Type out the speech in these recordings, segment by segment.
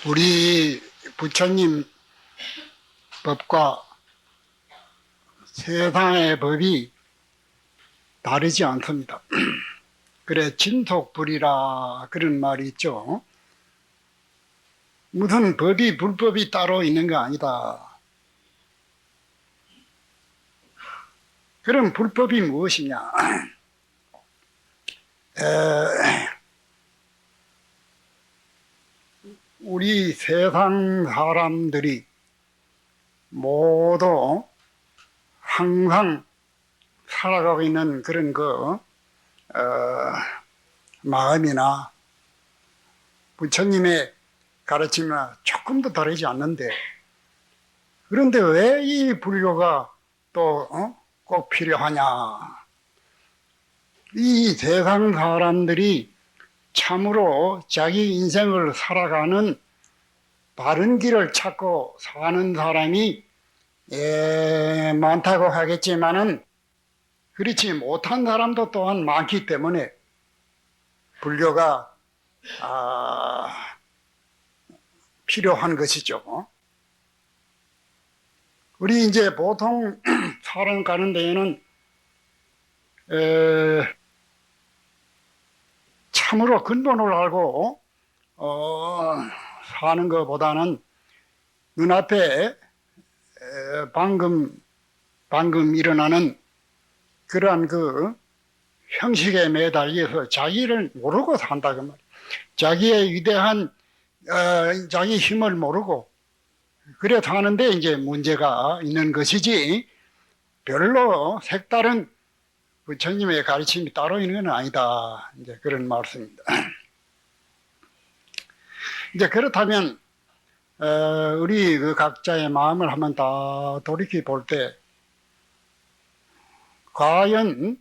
우리 부처님 법과 세상의 법이 다르지 않습니다. 그래 진속불이라 그런 말이 있죠. 무슨 법이 불법이 따로 있는 거 아니다. 그럼 불법이 무엇이냐? 우리 세상 사람들이 모두 항상 살아가고 있는 그런 마음이나 부처님의 가르침이나 조금도 다르지 않는데, 그런데 왜 이 불교가 또 꼭 필요하냐? 이 세상 사람들이 참으로 자기 인생을 살아가는 바른 길을 찾고 사는 사람이 많다고 하겠지만은 그렇지 못한 사람도 또한 많기 때문에 불교가 필요한 것이죠. 우리 이제 보통 살아가는 데에는 참으로 근본을 알고 사는 것보다는 눈앞에 방금 일어나는 그러한 형식에 매달려서 자기를 모르고 산다 그 말이에요. 자기의 위대한 자기 힘을 모르고 그래 사는데 이제 문제가 있는 것이지, 별로 색다른 부처님의 가르침이 따로 있는 건 아니다. 이제 그런 말씀입니다. 이제 그렇다면 우리 각자의 마음을 한번 다 돌이켜 볼 때, 과연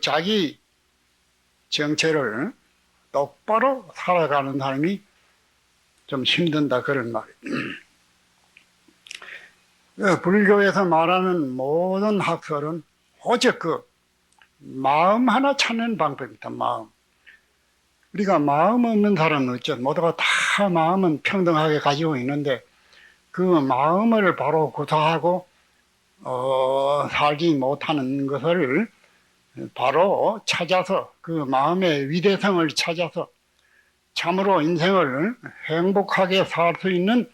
자기 정체를 똑바로 살아가는 사람이 좀 힘든다 그런 말이에요. 불교에서 말하는 모든 학설은 오직 마음 하나 찾는 방법입니다. 마음. 우리가 마음 없는 사람은 어쩌 모두가 다 마음은 평등하게 가지고 있는데 그 마음을 바로 구사하고 살지 못하는 것을 바로 찾아서 그 마음의 위대성을 찾아서 참으로 인생을 행복하게 살 수 있는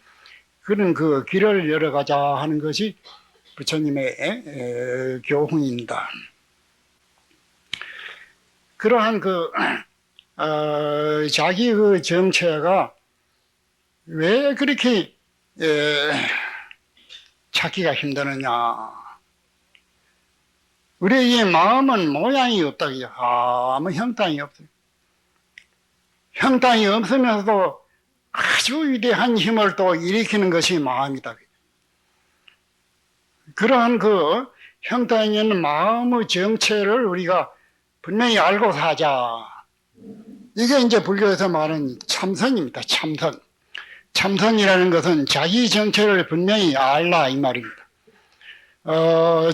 그런 길을 열어가자 하는 것이 부처님의 교훈입니다. 그러한 자기 정체가 왜 그렇게 찾기가 힘드느냐? 우리의 마음은 모양이 없다고요. 아무 형상이 없어요. 형상이 없으면서도 아주 위대한 힘을 또 일으키는 것이 마음이다. 그러한 형상이 있는 마음의 정체를 우리가 분명히 알고 사자. 이게 이제 불교에서 말하는 참선입니다. 참선. 참선이라는 것은 자기 정체를 분명히 알라 이 말입니다.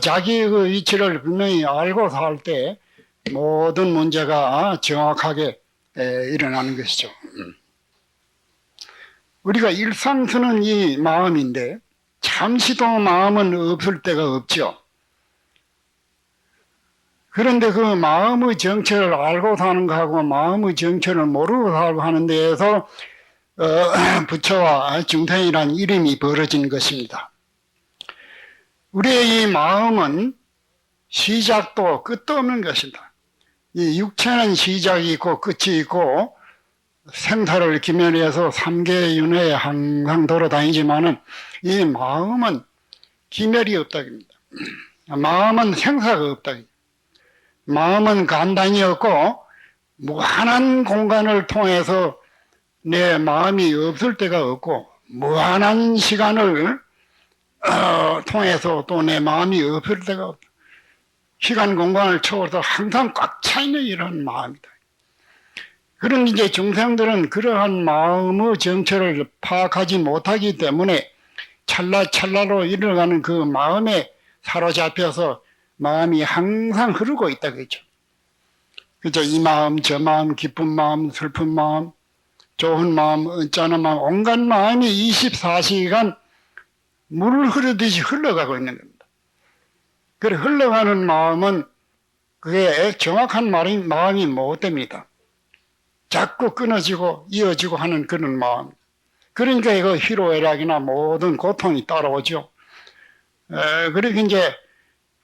자기 위치를 분명히 알고 살 때 모든 문제가 정확하게 일어나는 것이죠. 우리가 일상 쓰는 이 마음인데 잠시도 마음은 없을 때가 없죠. 그런데 그 마음의 정체를 알고 사는 것하고 마음의 정체를 모르고 살고 하는 데에서 부처와 중생이란 이름이 벌어진 것입니다. 우리의 이 마음은 시작도 끝도 없는 것입니다. 이 육체는 시작이 있고 끝이 있고 생사를 기면해서 삼계윤회에 항상 돌아다니지만은 이 마음은 기멸이 없다고 합니다. 마음은 생사가 없다고 합니다. 마음은 간단히 없고 무한한 공간을 통해서 내 마음이 없을 때가 없고 무한한 시간을 통해서 또 내 마음이 없을 때가 없다. 시간 공간을 초월해서 항상 꽉 차 있는 이런 마음이다. 그런 이제 중생들은 그러한 마음의 정체를 파악하지 못하기 때문에 찰나찰나로 일어나는 그 마음에 사로잡혀서 마음이 항상 흐르고 있다 그죠. 그죠. 이 마음 저 마음, 기쁜 마음 슬픈 마음, 좋은 마음, 언짢은 마음, 온갖 마음이 24시간 물 흐르듯이 흘러가고 있는 겁니다. 그래 흘러가는 마음은 그게 정확한 마음이 못 됩니다. 자꾸 끊어지고 이어지고 하는 그런 마음. 그러니까 이거 희로애락이나 모든 고통이 따라오죠. 그렇게 이제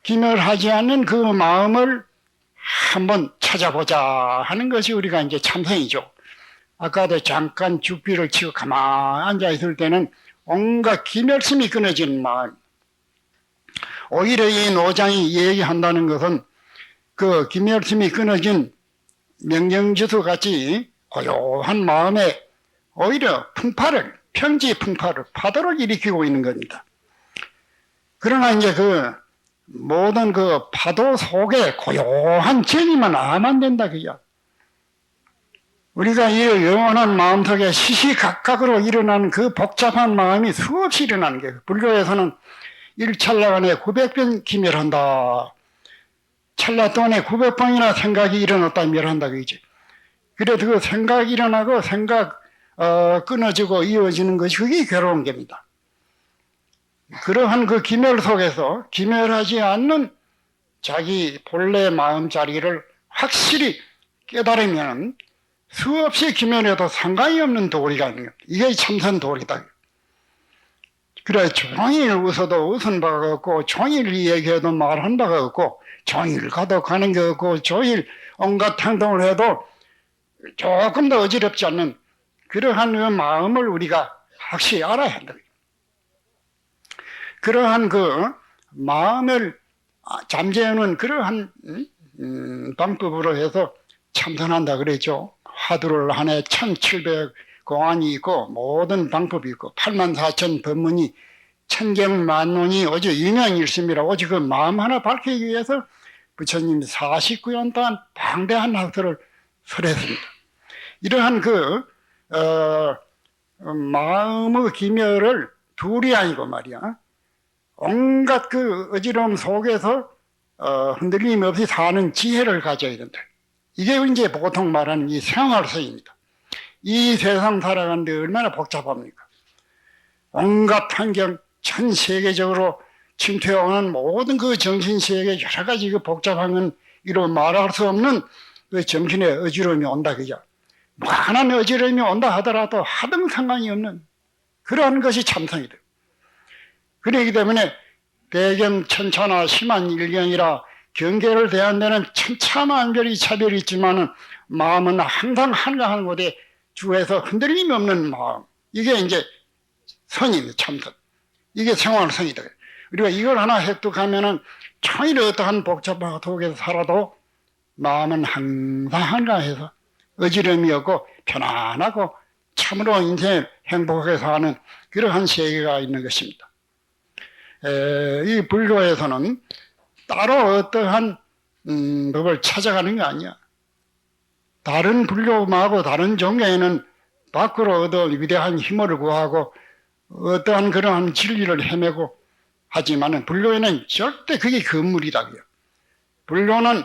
기멸하지 않는 그 마음을 한번 찾아보자 하는 것이 우리가 이제 참선이죠. 아까도 잠깐 죽비를 치고 가만히 앉아 있을 때는 온갖 기멸심이 끊어지는 마음. 오히려 이 노장이 얘기한다는 것은 그 기멸심이 끊어진 명령지수 같이 고요한 마음에 오히려 평지 풍파를 파도를 일으키고 있는 겁니다. 그러나 이제 그 모든 그 파도 속에 고요한 정의만 아만 된다 그야. 우리가 이 영원한 마음속에 시시각각으로 일어나는 그 복잡한 마음이 수없이 일어나는 게 불교에서는 1찰나간에 900번 기멸한다. 찰나 동안에 900번이나 생각이 일어났다 멸한다 그지. 그래도 그 생각이 일어나고 생각 끊어지고 이어지는 것이 그게 괴로운 겁니다. 그러한 그 기멸 속에서 기멸하지 않는 자기 본래 마음자리를 확실히 깨달으면 수없이 기멸해도 상관이 없는 도리가 있는 겁니다. 이게 참선 도리다. 그래 종일 웃어도 웃은 바가 없고 종일 얘기해도 말한 바가 없고 종일 가도 가는 게 없고 종일 온갖 행동을 해도 조금 더 어지럽지 않는 그러한 그 마음을 우리가 확실히 알아야 한다. 그러한 그 마음을 잠재우는 그러한 방법으로 해서 참선한다 그랬죠. 화두를 한 해 1700 공안이 있고 모든 방법이 있고 84,000 법문이 천경만론이 오직 유명일심이라 오직 그 마음 하나 밝히기 위해서 부처님이 49년 동안 방대한 학설을 설했습니다. 이러한 그 마음의 기멸을 둘이 아니고 말이야. 온갖 그 어지러움 속에서 흔들림 없이 사는 지혜를 가져야 된다. 이게 이제 보통 말하는 이 생활서입니다. 이 세상 살아가는데 얼마나 복잡합니까? 온갖 환경, 전 세계적으로 침투해오는 모든 그 정신세계 여러 가지 그 복잡한 건 이로 말할 수 없는 그 정신의 어지러움이 온다 그죠? 무한한 어지러움이 온다 하더라도 하등 상관이 없는 그러한 것이 참선이다. 그렇기 때문에 대경 천차나 심한 일경이라 경계를 대한 데는 천차만별이 차별이 있지만은 마음은 항상 한가한 곳에 주에서 흔들림이 없는 마음. 이게 이제 선입니다, 참선. 이게 생활선이다. 우리가 이걸 하나 획득하면은 종일 어떠한 복잡한 속에서 살아도 마음은 항상 한가해서 어지러움이 없고 편안하고 참으로 인생을 행복하게 사는 그러한 세계가 있는 것입니다. 이 불교에서는 따로 어떠한 법을 찾아가는 게 아니야. 다른 불교하고 다른 종교에는 밖으로 얻은 위대한 힘을 구하고 어떠한 그러한 진리를 헤매고 하지만은 불교에는 절대 그게 건물이다. 불교는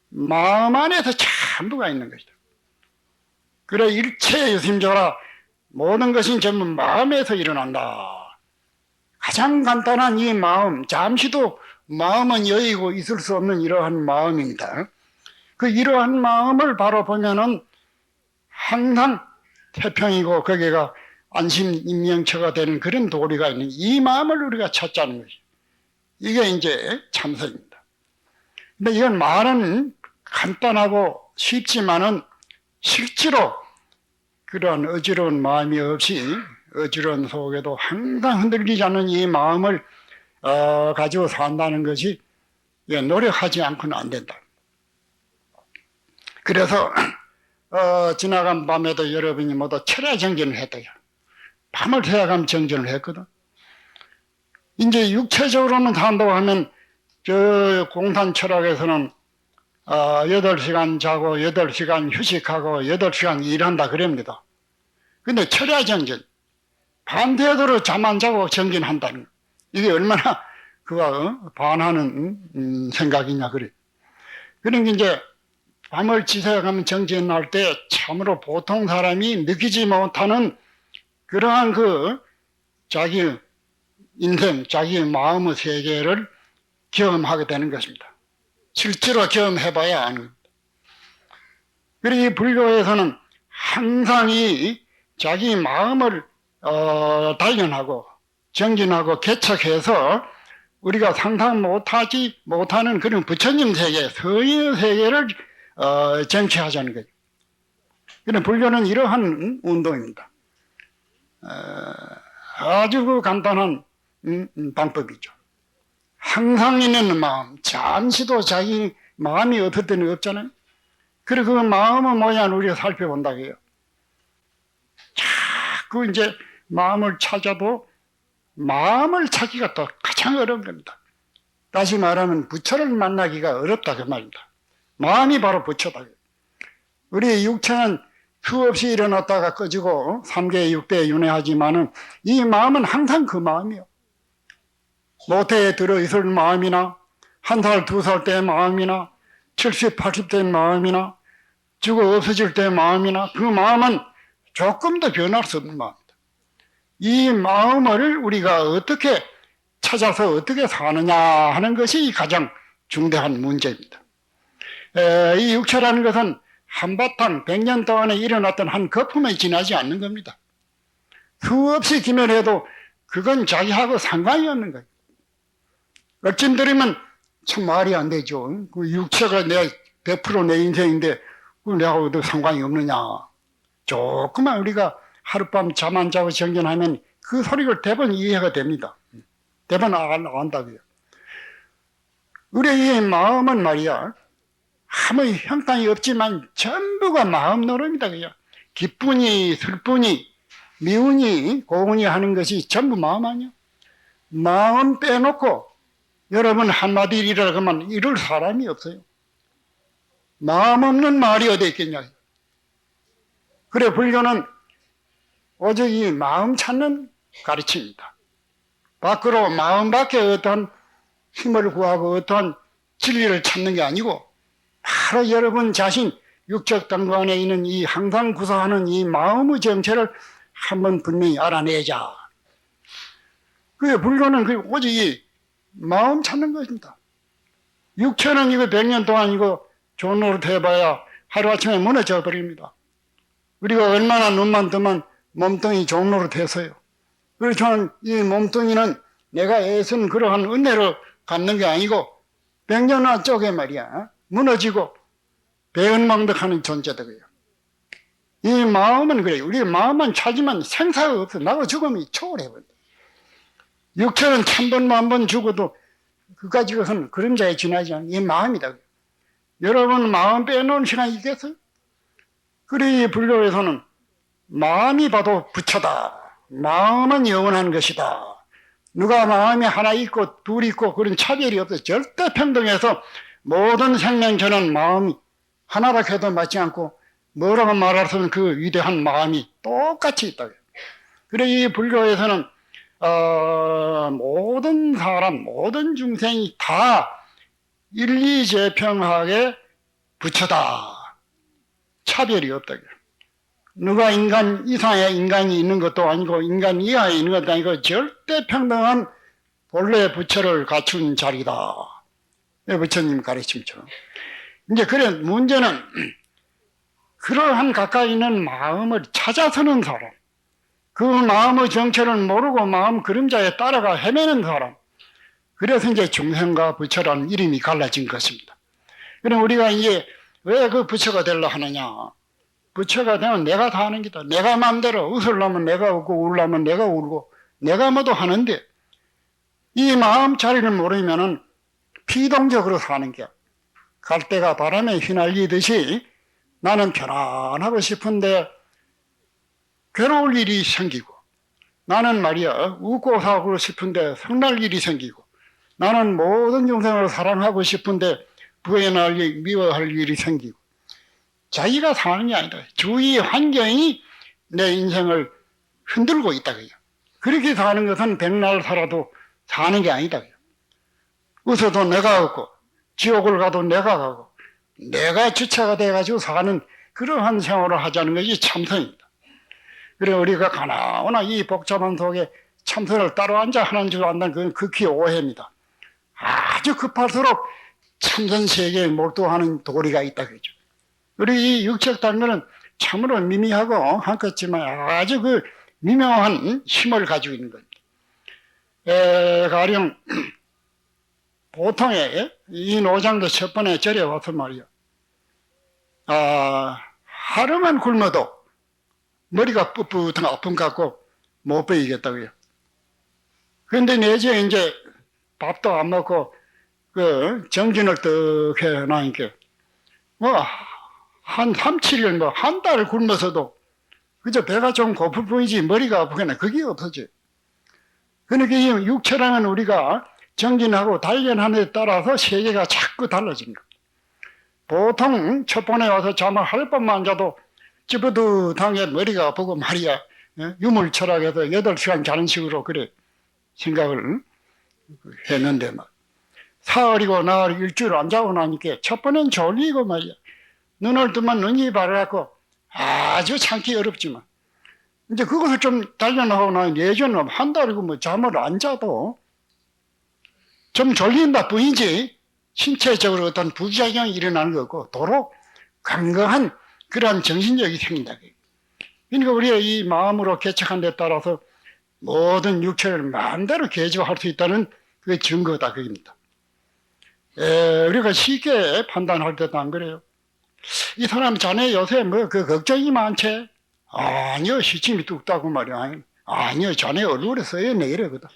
마음 안에서 전부가 있는 것이다. 그래 일체 유심조라 모든 것이 전부 마음에서 일어난다. 가장 간단한 이 마음, 잠시도 마음은 여의고 있을 수 없는 이러한 마음입니다. 그 이러한 마음을 바로 보면은 항상 태평이고 거기가 안심임명처가 되는 그런 도리가 있는 이 마음을 우리가 찾자는 것이죠. 이게 이제 참선입니다. 근데 이건 말은 간단하고 쉽지만은 실제로 그러한 어지러운 마음이 없이 어지러운 속에도 항상 흔들리지 않는 이 마음을 가지고 산다는 것이 노력하지 않고는 안 된다. 그래서 지나간 밤에도 여러분이 모두 철야 정진을 했대요. 밤을 새야감 정진을 했거든. 이제 육체적으로는 산다고 하면 저 공산 철학에서는 8시간 자고 8시간 휴식하고 8시간 일한다 그럽니다. 근데 철야 정진, 반대로 잠 안 자고 정진한다는 거. 이게 얼마나 그와 반하는 생각이냐 그래. 그러니까 이제 밤을 지새가면 정지에 날 때 참으로 보통 사람이 느끼지 못하는 그러한 그 자기 인생, 자기 마음의 세계를 경험하게 되는 것입니다. 실제로 경험해봐야 아는 겁니다. 그리고 이 불교에서는 항상 이 자기 마음을 단련하고 정진하고 개척해서 우리가 상상 못하는 그런 부처님 세계, 성의 세계를 정치하자는 거죠. 그런 불교는 이러한 운동입니다. 아주 그 간단한 방법이죠. 항상 있는 마음, 잠시도 자기 마음이 없을 때는 없잖아요. 그리고 그 마음의 모양을 우리가 살펴본다고 해요. 자꾸 이제 마음을 찾아도 마음을 찾기가 또 가장 어려운 겁니다. 다시 말하면 부처를 만나기가 어렵다 그 말입니다. 마음이 바로 부처다. 우리 육체는 수없이 일어났다가 꺼지고 3계 6대 윤회하지만은 이 마음은 항상 그 마음이요. 모태에 들어있을 마음이나 1살, 2살 때의 마음이나 70, 80대의 마음이나 죽어 없어질 때의 마음이나 그 마음은 조금도 변할 수 없는 마음입니다. 이 마음을 우리가 어떻게 찾아서 어떻게 사느냐 하는 것이 가장 중대한 문제입니다. 이 육체라는 것은 한바탕 100년 동안에 일어났던 한 거품에 지나지 않는 겁니다. 수없이 기면해도 그건 자기하고 상관이 없는 거예요. 어찌들으면 참 말이 안 되죠. 그 육체가 내 100% 내 인생인데 내하고도 상관이 없느냐. 조금만 우리가 하룻밤 잠 안 자고 정진하면 그 소리를 대번 이해가 됩니다. 대번 안다고요. 우리의 이 마음은 말이야 아무 형상이 없지만 전부가 마음 노름이다. 그냥 기쁘니 슬프니 미우니 고우니 하는 것이 전부 마음 아니야. 마음 빼놓고 여러분 한마디 일이라 하면 이럴 사람이 없어요. 마음 없는 말이 어디 있겠냐. 그래 불교는 오직 이 마음 찾는 가르침입니다. 밖으로 마음 밖에 어떠한 힘을 구하고 어떠한 진리를 찾는 게 아니고 바로 여러분 자신 육적 당관에 있는 이 항상 구사하는 이 마음의 정체를 한번 분명히 알아내자. 그게 불교는 오직 이 마음 찾는 것입니다. 육체는 이거 100년 동안 이거 좋은 노릇 해봐야 하루아침에 무너져 버립니다. 우리가 얼마나 눈만 뜨면 몸뚱이 좋은 노릇 했어요. 그래서 저는 이 몸뚱이는 내가 애쓴 그러한 은혜를 갖는 게 아니고 100년 쪽에 말이야 무너지고 배은망덕하는 존재들이에요. 이 마음은 그래요. 우리 마음만 찾으면 생사가 없어. 나고 죽음이 초월해버린다. 육체는 1000번, 10,000번 죽어도 그까지 것은 그림자에 지나지 않는 이 마음이다. 여러분 마음 빼놓은 시간이 있겠어요? 그래 이 불교에서는 마음이 봐도 부처다. 마음은 영원한 것이다. 누가 마음이 하나 있고 둘 있고 그런 차별이 없어. 절대 평등해서 모든 생명체는 마음이 하나라 해도 맞지 않고 뭐라고 말할 수 없는 그 위대한 마음이 똑같이 있다. 그래 이 불교에서는 모든 사람, 모든 중생이 다 일리재평하게 부처다. 차별이 없다. 누가 인간 이상의 인간이 있는 것도 아니고 인간 이하에 있는 것도 아니고 절대 평등한 본래 부처를 갖춘 자리다. 부처님 가르침처럼. 이제 그래 문제는 그러한 가까이 있는 마음을 찾아서는 사람, 그 마음의 정체를 모르고 마음 그림자에 따라가 헤매는 사람. 그래서 이제 중생과 부처라는 이름이 갈라진 것입니다. 그럼 우리가 이제 왜 그 부처가 되려 하느냐? 부처가 되면 내가 다 하는 기다. 내가 마음대로 웃으려면 내가 웃고 울려면 내가 울고 내가 뭐도 하는데 이 마음 자리를 모르면은 피동적으로 사는 게 갈대가 바람에 휘날리듯이 나는 편안하고 싶은데 괴로울 일이 생기고 나는 말이야 웃고 사고 싶은데 성날 일이 생기고 나는 모든 중생을 사랑하고 싶은데 부인할 일, 미워할 일이 생기고 자기가 사는 게 아니다. 주위 환경이 내 인생을 흔들고 있다. 그렇게 사는 것은 백날 살아도 사는 게 아니다. 웃어도 내가 웃고 지옥을 가도 내가 가고 내가 주체가 돼가지고 사는 그러한 생활을 하자는 것이 참선입니다. 그래 우리가 가나오나 이 복잡한 속에 참선을 따로 앉아 하는 줄 안다는 그건 극히 오해입니다. 아주 급할수록 참선 세계에 몰두하는 도리가 있다 그죠. 우리 이 육적 단계는 참으로 미미하고 한끗지만 아주 그 미묘한 힘을 가지고 있는 겁니다. 가령 보통의 이 노장도 첫 번에 절에 와서 말이야. 하루만 굶어도 머리가 뻣뻣한 아픔 갖고 못 베이겠다고요. 그런데 내지에 이제 밥도 안 먹고 그 정진을 떡 해놔니까 한 3, 7일 한 달 굶어서도 그저 배가 좀 고플 뿐이지 머리가 아프거나 그게 없어져. 그러니까 이 육체라는 우리가 정진하고 단련하는 데 따라서 세계가 자꾸 달라집니다. 보통 첫 번에 와서 잠을 할 밤만 자도 찌뿌듯하게 머리가 아프고 말이야. 유물철학에서 8시간 자는 식으로 그래 생각을 했는데 막 사흘이고 나흘 일주일 안 자고 나니까 첫 번엔 졸리고 말이야. 눈을 뜨면 눈이 바라갖고 아주 참기 어렵지만 이제 그것을 좀 단련하고 나면 예전은 한 달이고 뭐 잠을 안 자도 좀 졸린다 뿐이지 신체적으로 어떤 부작용이 일어나는 거고 도로 건강한 그러한 정신력이 생긴다. 그러니까 우리가 이 마음으로 개척한 데 따라서 모든 육체를 마음대로 개조할 수 있다는 그게 증거다 그겁니다. 우리가 쉽게 판단할 때도 안 그래요. 이 사람 자네 요새 뭐 그 걱정이 많지? 아니요 시침이 뚝딱고 말이야. 아니요 자네 얼굴에 써있네 이러거든.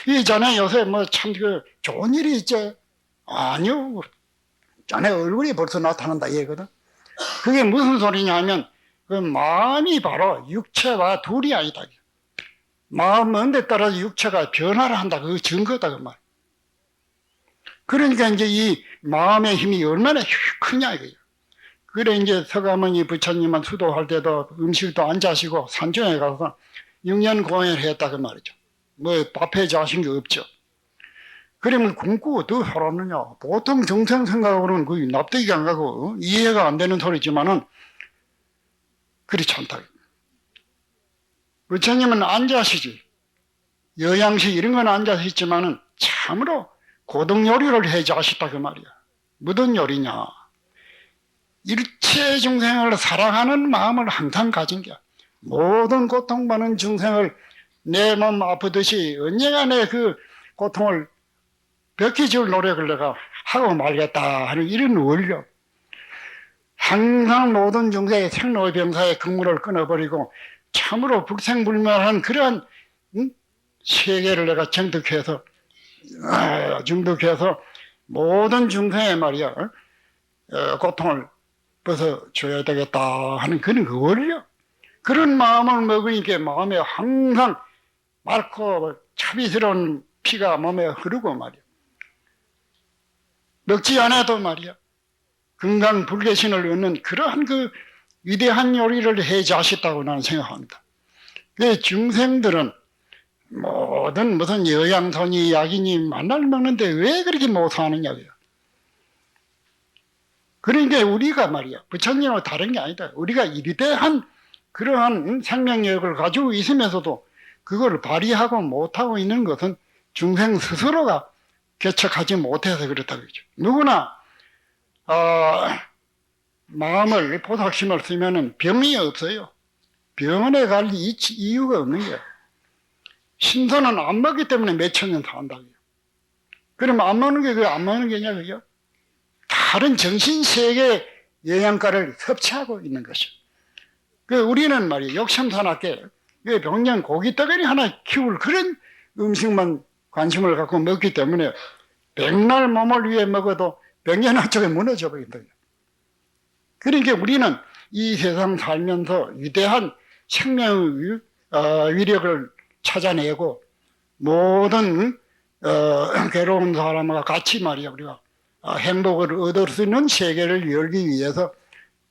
이 자네 요새 뭐 참 그 좋은 일이 있지? 아니요 자네 얼굴이 벌써 나타난다 이거든. 그게 무슨 소리냐면 그 마음이 바로 육체와 둘이 아니다. 마음 언데 따라서 육체가 변화를 한다. 그 증거다 그 말. 그러니까 이제 이 마음의 힘이 얼마나 크냐 이거예요. 그래 이제 서가모니 부처님은 수도할 때도 음식도 안 자시고 산중에 가서 6년 공연을 했다 그 말이죠. 뭐 밥해 자신 게 없죠. 그러면 굶고 더 살았느냐. 보통 정상 생각으로는 그 납득이 안 가고 이해가 안 되는 소리지만은 그렇지 않다. 부처님은 앉아시지. 여양식 이런 건 앉아시지만은 참으로 고등 요리를 해 자셨다 그 말이야. 무슨 요리냐. 일체 중생을 사랑하는 마음을 항상 가진 게 모든 고통받는 중생을 내 몸 아프듯이 언젠가 내 그 고통을 벗겨줄 노력을 내가 하고 말겠다 하는 이런 원력. 항상 모든 중생의 생로병사의 근무를 끊어버리고 참으로 불생불멸한 그러한 세계를 내가 정득해서 모든 중생의 말이야 고통을 벗어줘야 되겠다 하는 그런 그 원력. 그런 마음을 먹으니까 마음에 항상 맑고 차비스러운 피가 몸에 흐르고 말이야. 먹지 않아도 말이야. 건강 불개신을 얻는 그러한 그 위대한 요리를 해 자셨다고 나는 생각합니다. 그 중생들은 모든 무슨 여양손이 약이니 만날 먹는데 왜 그렇게 못 사느냐고요. 그러니까 우리가 말이야 부처님하고 다른 게 아니다. 우리가 이대한 그러한 생명력을 가지고 있으면서도 그걸 발휘하고 못하고 있는 것은 중생 스스로가 개척하지 못해서 그렇다 그러죠. 누구나 마음을 보살심을 쓰면은 병이 없어요. 병원에 갈 이유가 없는 거예요. 신선은 안 먹기 때문에 몇천 년 산다고요. 그러면 안 먹는 게 안 먹는 게냐 그죠? 다른 정신세계 영양가를 섭취하고 있는 것이죠. 우리는 말이에요. 욕심산악계 병년 고기떡거리 하나 키울 그런 음식만 관심을 갖고 먹기 때문에 백날 몸을 위해 먹어도 병년 쪽에 무너져 버린다. 그러니까 우리는 이 세상 살면서 위대한 생명의 위력을 찾아내고 모든 괴로운 사람과 같이 말이야 우리가 행복을 얻을 수 있는 세계를 열기 위해서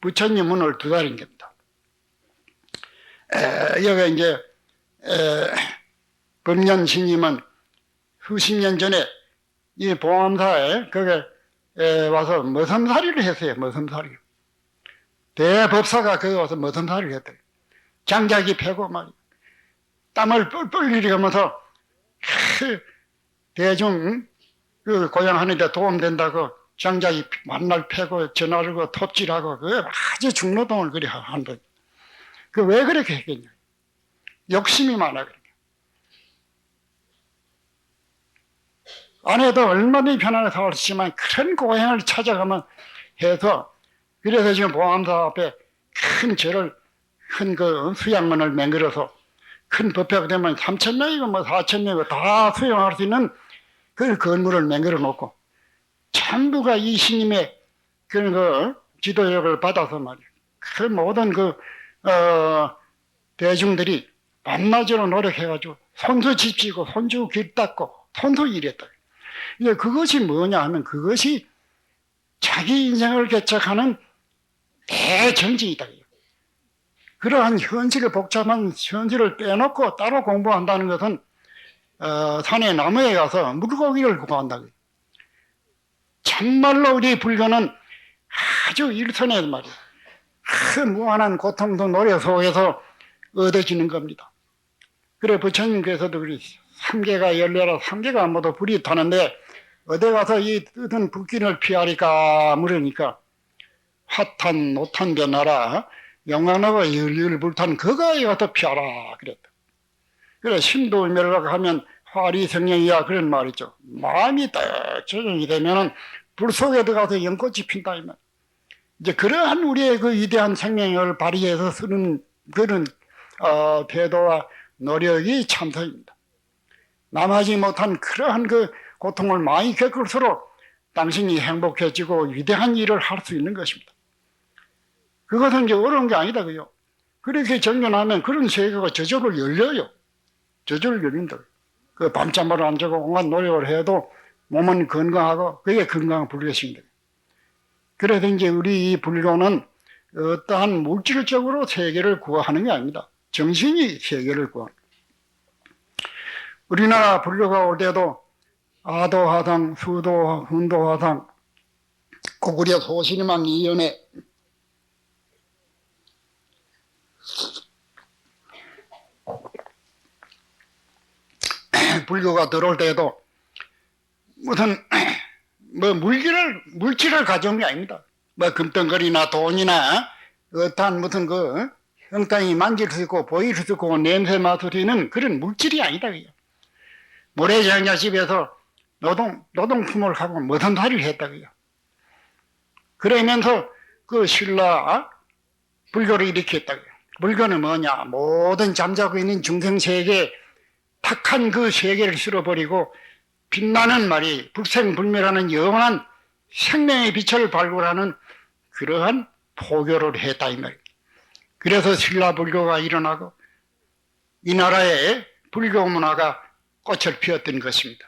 부처님 문을 두드린 겁니다. 여기 이제 법년 스님은 수십 년 전에 이 봉암사에 거기에 와서 머슴살이를 했어요. 머슴살이. 대법사가 거기 와서 머슴살이를 했대요. 장작이 패고 막 땀을 뻘뻘 흘리면서 대중 그 고향하는데 도움된다고 장작이 만날 패고 전화르고 톱질하고 그 아주 중노동을 그리 한 거예요. 그 왜 그렇게 했겠냐? 욕심이 많아 그래. 아내도 얼마나 편안하게 살았지만 그런 고향을 찾아가면 해서 그래서 지금 보암사 앞에 큰 절을 큰 그 수양문을 맹글어서 큰 법회가 되면 3,000명이고 뭐 4,000명이고 다 수용할 수 있는 그 건물을 맹글어 놓고 전부가 이 스님의 그런 그 지도력을 받아서 말이에요. 그 모든 대중들이 밤낮으로 노력해가지고 손수 지키고 손주 길 닦고 손수 일했다. 이제 그것이 뭐냐 하면 그것이 자기 인생을 개척하는 대정직이다. 그러한 현실을 복잡한 현실을 빼놓고 따로 공부한다는 것은 산에 나무에 가서 물고기를 구한다. 정말로 우리 불교는 아주 일선에 말이에요. 그 무한한 고통도 노래 속에서 얻어지는 겁니다. 그래 부처님께서도 그리 삼계가 열려라 삼계가 모두 불이 타는데 어디 가서 이 뜨던 불길을 피하리까 물으니까 화탄 노탄 변하라 영광나고 열렬 불탄 그거에 가서 피하라 그랬다. 그래 심도멸락하면 화리성령이야 그런 말이죠. 마음이 딱 조정이 되면은 불 속에 들어가서 연꽃이 핀다 이 말. 이제 그러한 우리의 그 위대한 생명을 발휘해서 쓰는 그런 태도와 노력이 참선입니다. 남하지 못한 그러한 그 고통을 많이 겪을수록 당신이 행복해지고 위대한 일을 할 수 있는 것입니다. 그것은 이제 어려운 게 아니다 그요. 그렇게 정연하면 그런 세계가 저절로 열려요. 저절로 열린다. 그 밤잠을 안 자고 온갖 노력을 해도 몸은 건강하고 그게 건강한 불교십니다. 그래서 이제 우리 이 불교는 어떠한 물질적으로 세계를 구하는 게 아닙니다. 정신이 세계를 구하는. 우리나라 불교가 올 때도 아도화상, 수도, 훈도화상, 고구려 소신망 이연에 불교가 들어올 때도 무슨 뭐 물질을 가져온 게 아닙니다. 뭐 금덩거리나 돈이나 어떠한 무슨 그 형상이 만질 수 있고 보일 수 있고 냄새 맡으리는 그런 물질이 아니다. 모래장자 집에서 노동품을 하고 무슨 살이를 했다고요. 그러면서 그 신라 불교를 일으켰다고요. 불교는 뭐냐? 모든 잠자고 있는 중생세계에 탁한 그 세계를 실어버리고 빛나는 말이 불생불멸하는 영원한 생명의 빛을 발굴하는 그러한 포교를 했다 이 말이에요. 그래서 신라 불교가 일어나고 이 나라에 불교 문화가 꽃을 피웠던 것입니다.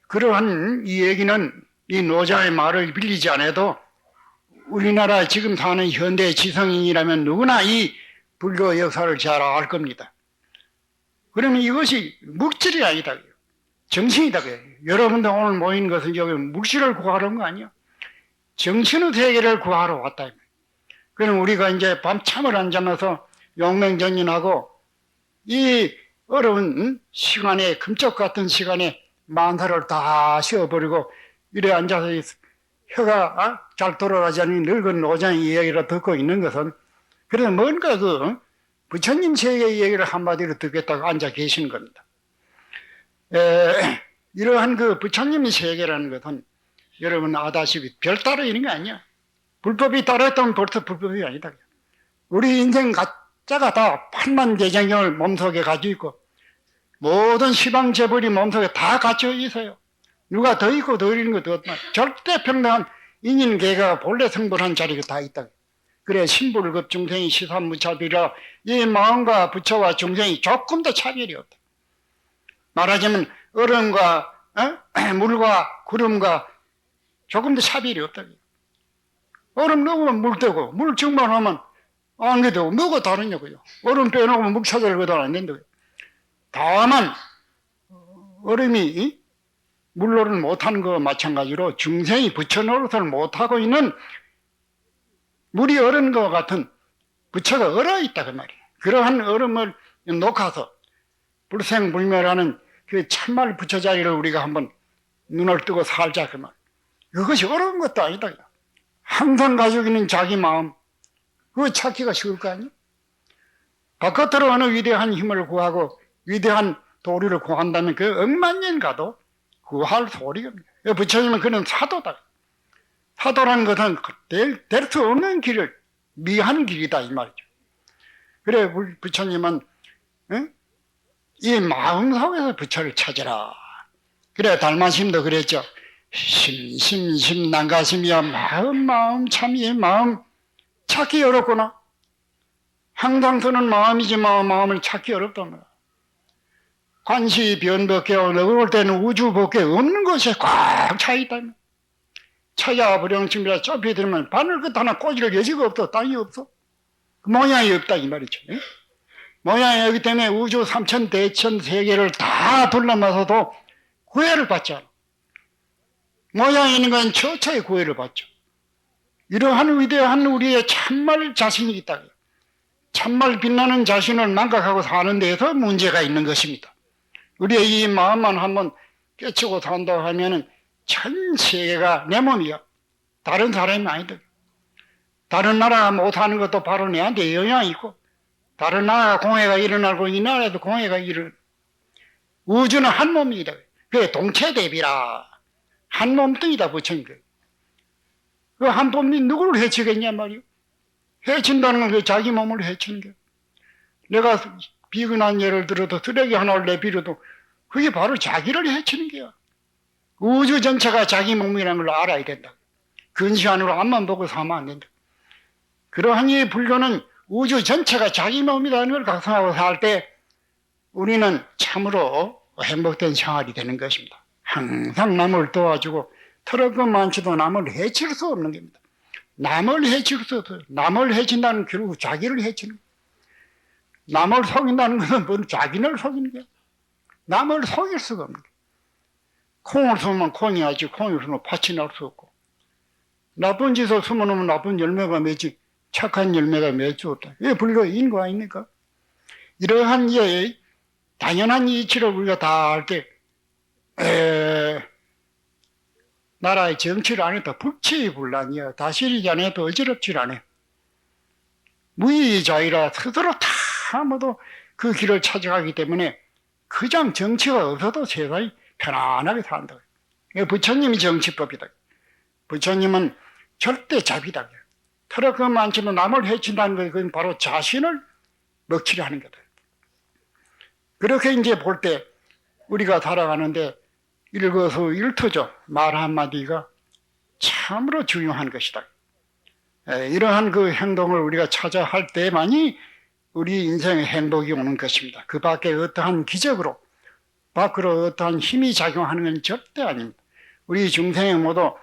그러한 이 얘기는 이 노자의 말을 빌리지 않아도 우리나라 지금 사는 현대 지성인이라면 누구나 이 불교 역사를 잘 알 겁니다. 그러면 이것이 물질이 아니다. 정신이다. 여러분들 오늘 모인 것은 여기 물질을 구하러 온 거 아니야. 정신의 세계를 구하러 왔다. 그럼 우리가 이제 밤참을 앉아서 용맹전진하고 이 어려운 시간에 금쪽 같은 시간에 만사를 다 쉬어버리고 이래 앉아서 혀가 잘 돌아가지 않는 늙은 노장의 이야기를 듣고 있는 것은 그래서 뭔가 그 부처님 세계의 얘기를 한마디로 듣겠다고 앉아 계시는 겁니다. 이러한 그 부처님 세계라는 것은 여러분 아다시피 별 따로 있는 게 아니야. 불법이 따랐다면 벌써 불법이 아니다. 우리 인생 가짜가 다 8만 대장경을 몸속에 가지고 있고 모든 시방재벌이 몸속에 다 갇혀 있어요. 누가 더 있고 더 있는 것도 없지만 절대 평등한 인인계가 본래 성불한 자리가 다 있다. 그래 신불급 중생이 시산무차별이라 이 마음과 부처와 중생이 조금 더 차별이 없다. 말하자면 얼음과 물과 구름과 조금 더 차별이 없다. 얼음 넣으면 물 되고 물 증발하면 안개 되고 뭐가 다르냐고요. 얼음 빼놓으면 물 찾아내거든 안 된다고요. 다만 얼음이 물노릇 못하는 거 마찬가지로 중생이 부처 노릇을 못하고 있는 물이 얼은 것 같은 부처가 얼어 있다 그 말이에요. 그러한 얼음을 녹아서 불생불멸하는 그 참말 부처 자리를 우리가 한번 눈을 뜨고 살자 그 말. 그것이 어려운 것도 아니다. 항상 가지고 있는 자기 마음, 그거 찾기가 쉬울 거 아니에요? 바깥으로 어느 위대한 힘을 구하고 위대한 도리를 구한다면 그 억만 년 가도 구할 소리가 없습니다. 부처님은 그는 사도다. 사도라는 것은 될 수 없는 길을 미하는 길이다 이 말이죠. 그래 부처님은 이 마음속에서 부처를 찾으라. 그래 달마심도 그랬죠. 심심심 난가심이야. 마음 참 이 마음 찾기 어렵구나. 항상 드는 마음이지만 마음을 찾기 어렵답니다. 관시 변밖에 어려울 때는 우주밖에 없는 것이 꽉 차있다. 찾아 불영심이라 좁히 들으면 바늘 끝 하나 꽂을 여지가 없어. 땅이 없어. 모양이 없다 이 말이죠. 모양이 없기 때문에 우주 삼천 대천 세계를 다 둘러싸서도 구애를 받지 않아. 모양이 있는 건 처처에 구애를 받죠. 이러한 위대한 우리의 참말 자신이 있다. 참말 빛나는 자신을 망각하고 사는 데에서 문제가 있는 것입니다. 우리의 이 마음만 한번 깨치고 산다고 하면은 전 세계가 내 몸이야. 다른 사람이 아니다. 다른 나라가 못하는 것도 바로 내한테 영향이 있고, 다른 나라가 공해가 일어나고 이 나라에도 공해가 일어나. 우주는 한 몸이다. 그게 동체대비라. 한 몸뚱이다 부처님. 그 한 몸이 누구를 해치겠냐 말이요. 해친다는 건 그 자기 몸을 해치는 게. 내가 비근한 예를 들어도 쓰레기 하나를 내버려도 그게 바로 자기를 해치는 게야. 우주 전체가 자기 몸이라는 걸 알아야 된다. 근시 안으로 앞만 보고 살면 안 된다. 그러한 이 불교는 우주 전체가 자기 몸이라는 걸 각성하고 살 때 우리는 참으로 행복된 생활이 되는 것입니다. 항상 남을 도와주고 털어그 많지도 남을 해칠 수 없는 겁니다. 남을 해칠 수 없어요. 남을 해친다는 결국 자기를 해치는 거예요. 남을 속인다는 것은 뭔 자기를 속이는 거야. 남을 속일 수가 없는 거야. 콩을 숨으면 콩이 하지 콩을 숨으면 팥이 날 수 없고, 나쁜 짓을 숨어놓으면 나쁜 열매가 맺지 착한 열매가 맺을 수 없다. 이게 불교의 인과 아닙니까? 이러한 당연한 이치를 우리가 다 알 때 나라의 정치를 안 해도 불치불란이야. 다스리지 않아도 어지럽질 않아. 무의자유라 스스로 다 모두 그 길을 찾아가기 때문에 그냥 정치가 없어도 세상이 편안하게 산다. 부처님이 정치법이다. 부처님은 절대 잡이다. 털어 그 많지만 남을 해친다는 것, 그건 바로 자신을 먹튀려 하는 거다. 그렇게 이제 볼 때 우리가 살아가는데 일거수일투죠. 말 한마디가 참으로 중요한 것이다. 이러한 그 행동을 우리가 찾아 할 때만이 우리 인생의 행복이 오는 것입니다. 그 밖에 어떠한 기적으로 밖으로 어떠한 힘이 작용하는 건 절대 아닙니다. 우리 중생이 모두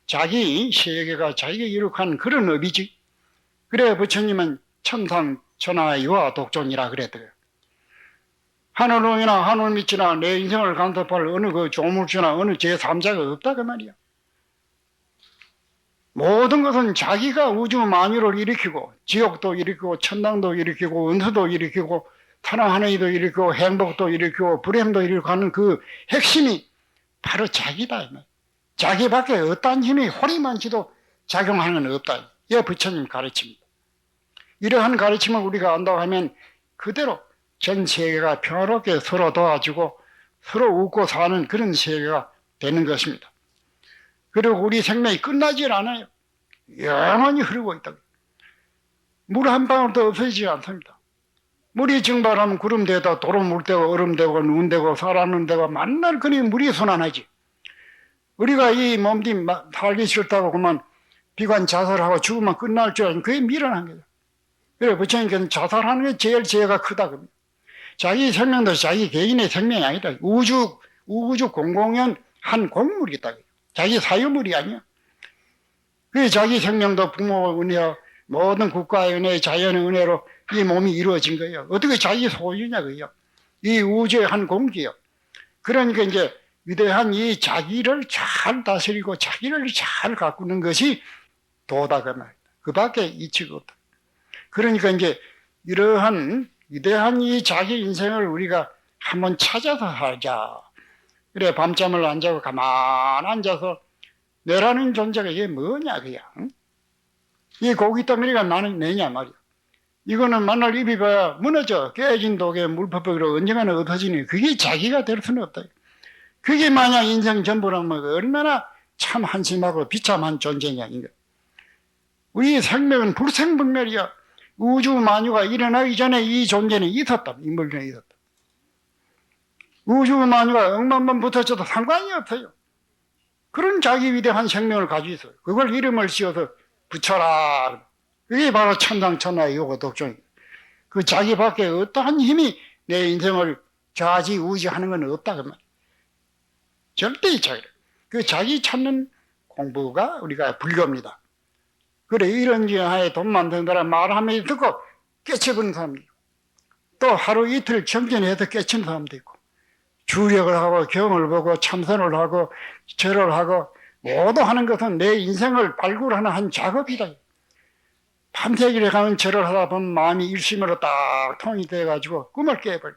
자기 세계가 자기가 이룩한 그런 업이지. 그래 부처님은 천상 천하유화 독존이라 그랬대요. 하늘론이나 하늘밑이나 내 인생을 간섭할 어느 그 조물주나 어느 제3자가 없다 그 말이야. 모든 것은 자기가 우주 만유를 일으키고 지옥도 일으키고 천당도 일으키고 은수도 일으키고 타나하늘이도 일으키고 행복도 일으키고 불행도 일으키고 하는 그 핵심이 바로 자기다. 자기밖에 어떠한 힘이 호리만치도 작용하는 건 없다. 이게 부처님 가르칩니다. 이러한 가르침을 우리가 안다고 하면 그대로 전 세계가 평화롭게 서로 도와주고 서로 웃고 사는 그런 세계가 되는 것입니다. 그리고 우리 생명이 끝나질 않아요. 영원히 흐르고 있다. 물 한 방울도 없어지지 않습니다. 물이 증발하면 구름 되다 도로물 되고 얼음 되고 눈 되고 살아는 되고 만날 거니 물이 순환하지. 우리가 이 몸뚱이 살기 싫다고 그만 비관 자살하고 죽으면 끝날 줄 알면 그게 미련한 거죠. 그래 부처님께서는 자살하는 게 제일 죄가 크다. 자기 생명도 자기 개인의 생명이 아니다. 우주 공공연 한 공물이다. 자기 사유물이 아니야. 그 자기 생명도 부모 은혜와 모든 국가의 은혜, 자연의 은혜로 이 몸이 이루어진 거예요. 어떻게 자기 소유냐 그요? 이 우주의 한 공기요. 그러니까 이제 위대한 이 자기를 잘 다스리고 자기를 잘 가꾸는 것이 도다가 말이다. 그 밖에 이치가 없다. 그러니까 이제 이러한 위대한 이 자기 인생을 우리가 한번 찾아서 살자. 그래, 밤잠을 안 자고 가만 앉아서 내라는 존재가 이게 뭐냐, 그냥. 이 고기 덩어리가 나는 내냐 말이야. 이거는 만날 입이 봐야 무너져. 깨진 독에 물퍼벅이로 언젠가는 엎어지니 그게 자기가 될 수는 없다. 그게 만약 인생 전부라면 얼마나 참 한심하고 비참한 존재냐, 이거. 우리 생명은 불생불멸이야. 우주 만유가 일어나기 전에 이 존재는 있었다. 인물중에 있었다. 우주 만유가 억만 번 붙어져도 상관이 없어요. 그런 자기 위대한 생명을 가지고 있어요. 그걸 이름을 씌워서 붙여라. 그게 바로 천상천하의 요거 독종이에요. 그 자기밖에 어떠한 힘이 내 인생을 좌지우지하는 건 없다 그 말. 절대 자기. 그 자기 찾는 공부가 우리가 불교입니다. 그래, 이런 하에 돈 만드는 사람 말 한마디 듣고 깨쳐버린 사람도 있고, 또 하루 이틀 정진해서 깨친 사람도 있고, 주력을 하고 경을 보고 참선을 하고 절을 하고 모두 하는 것은 내 인생을 발굴하는 한 작업이다. 밤새기를 가면 절을 하다 보면 마음이 일심으로 딱 통이 돼가지고 꿈을 깨버려.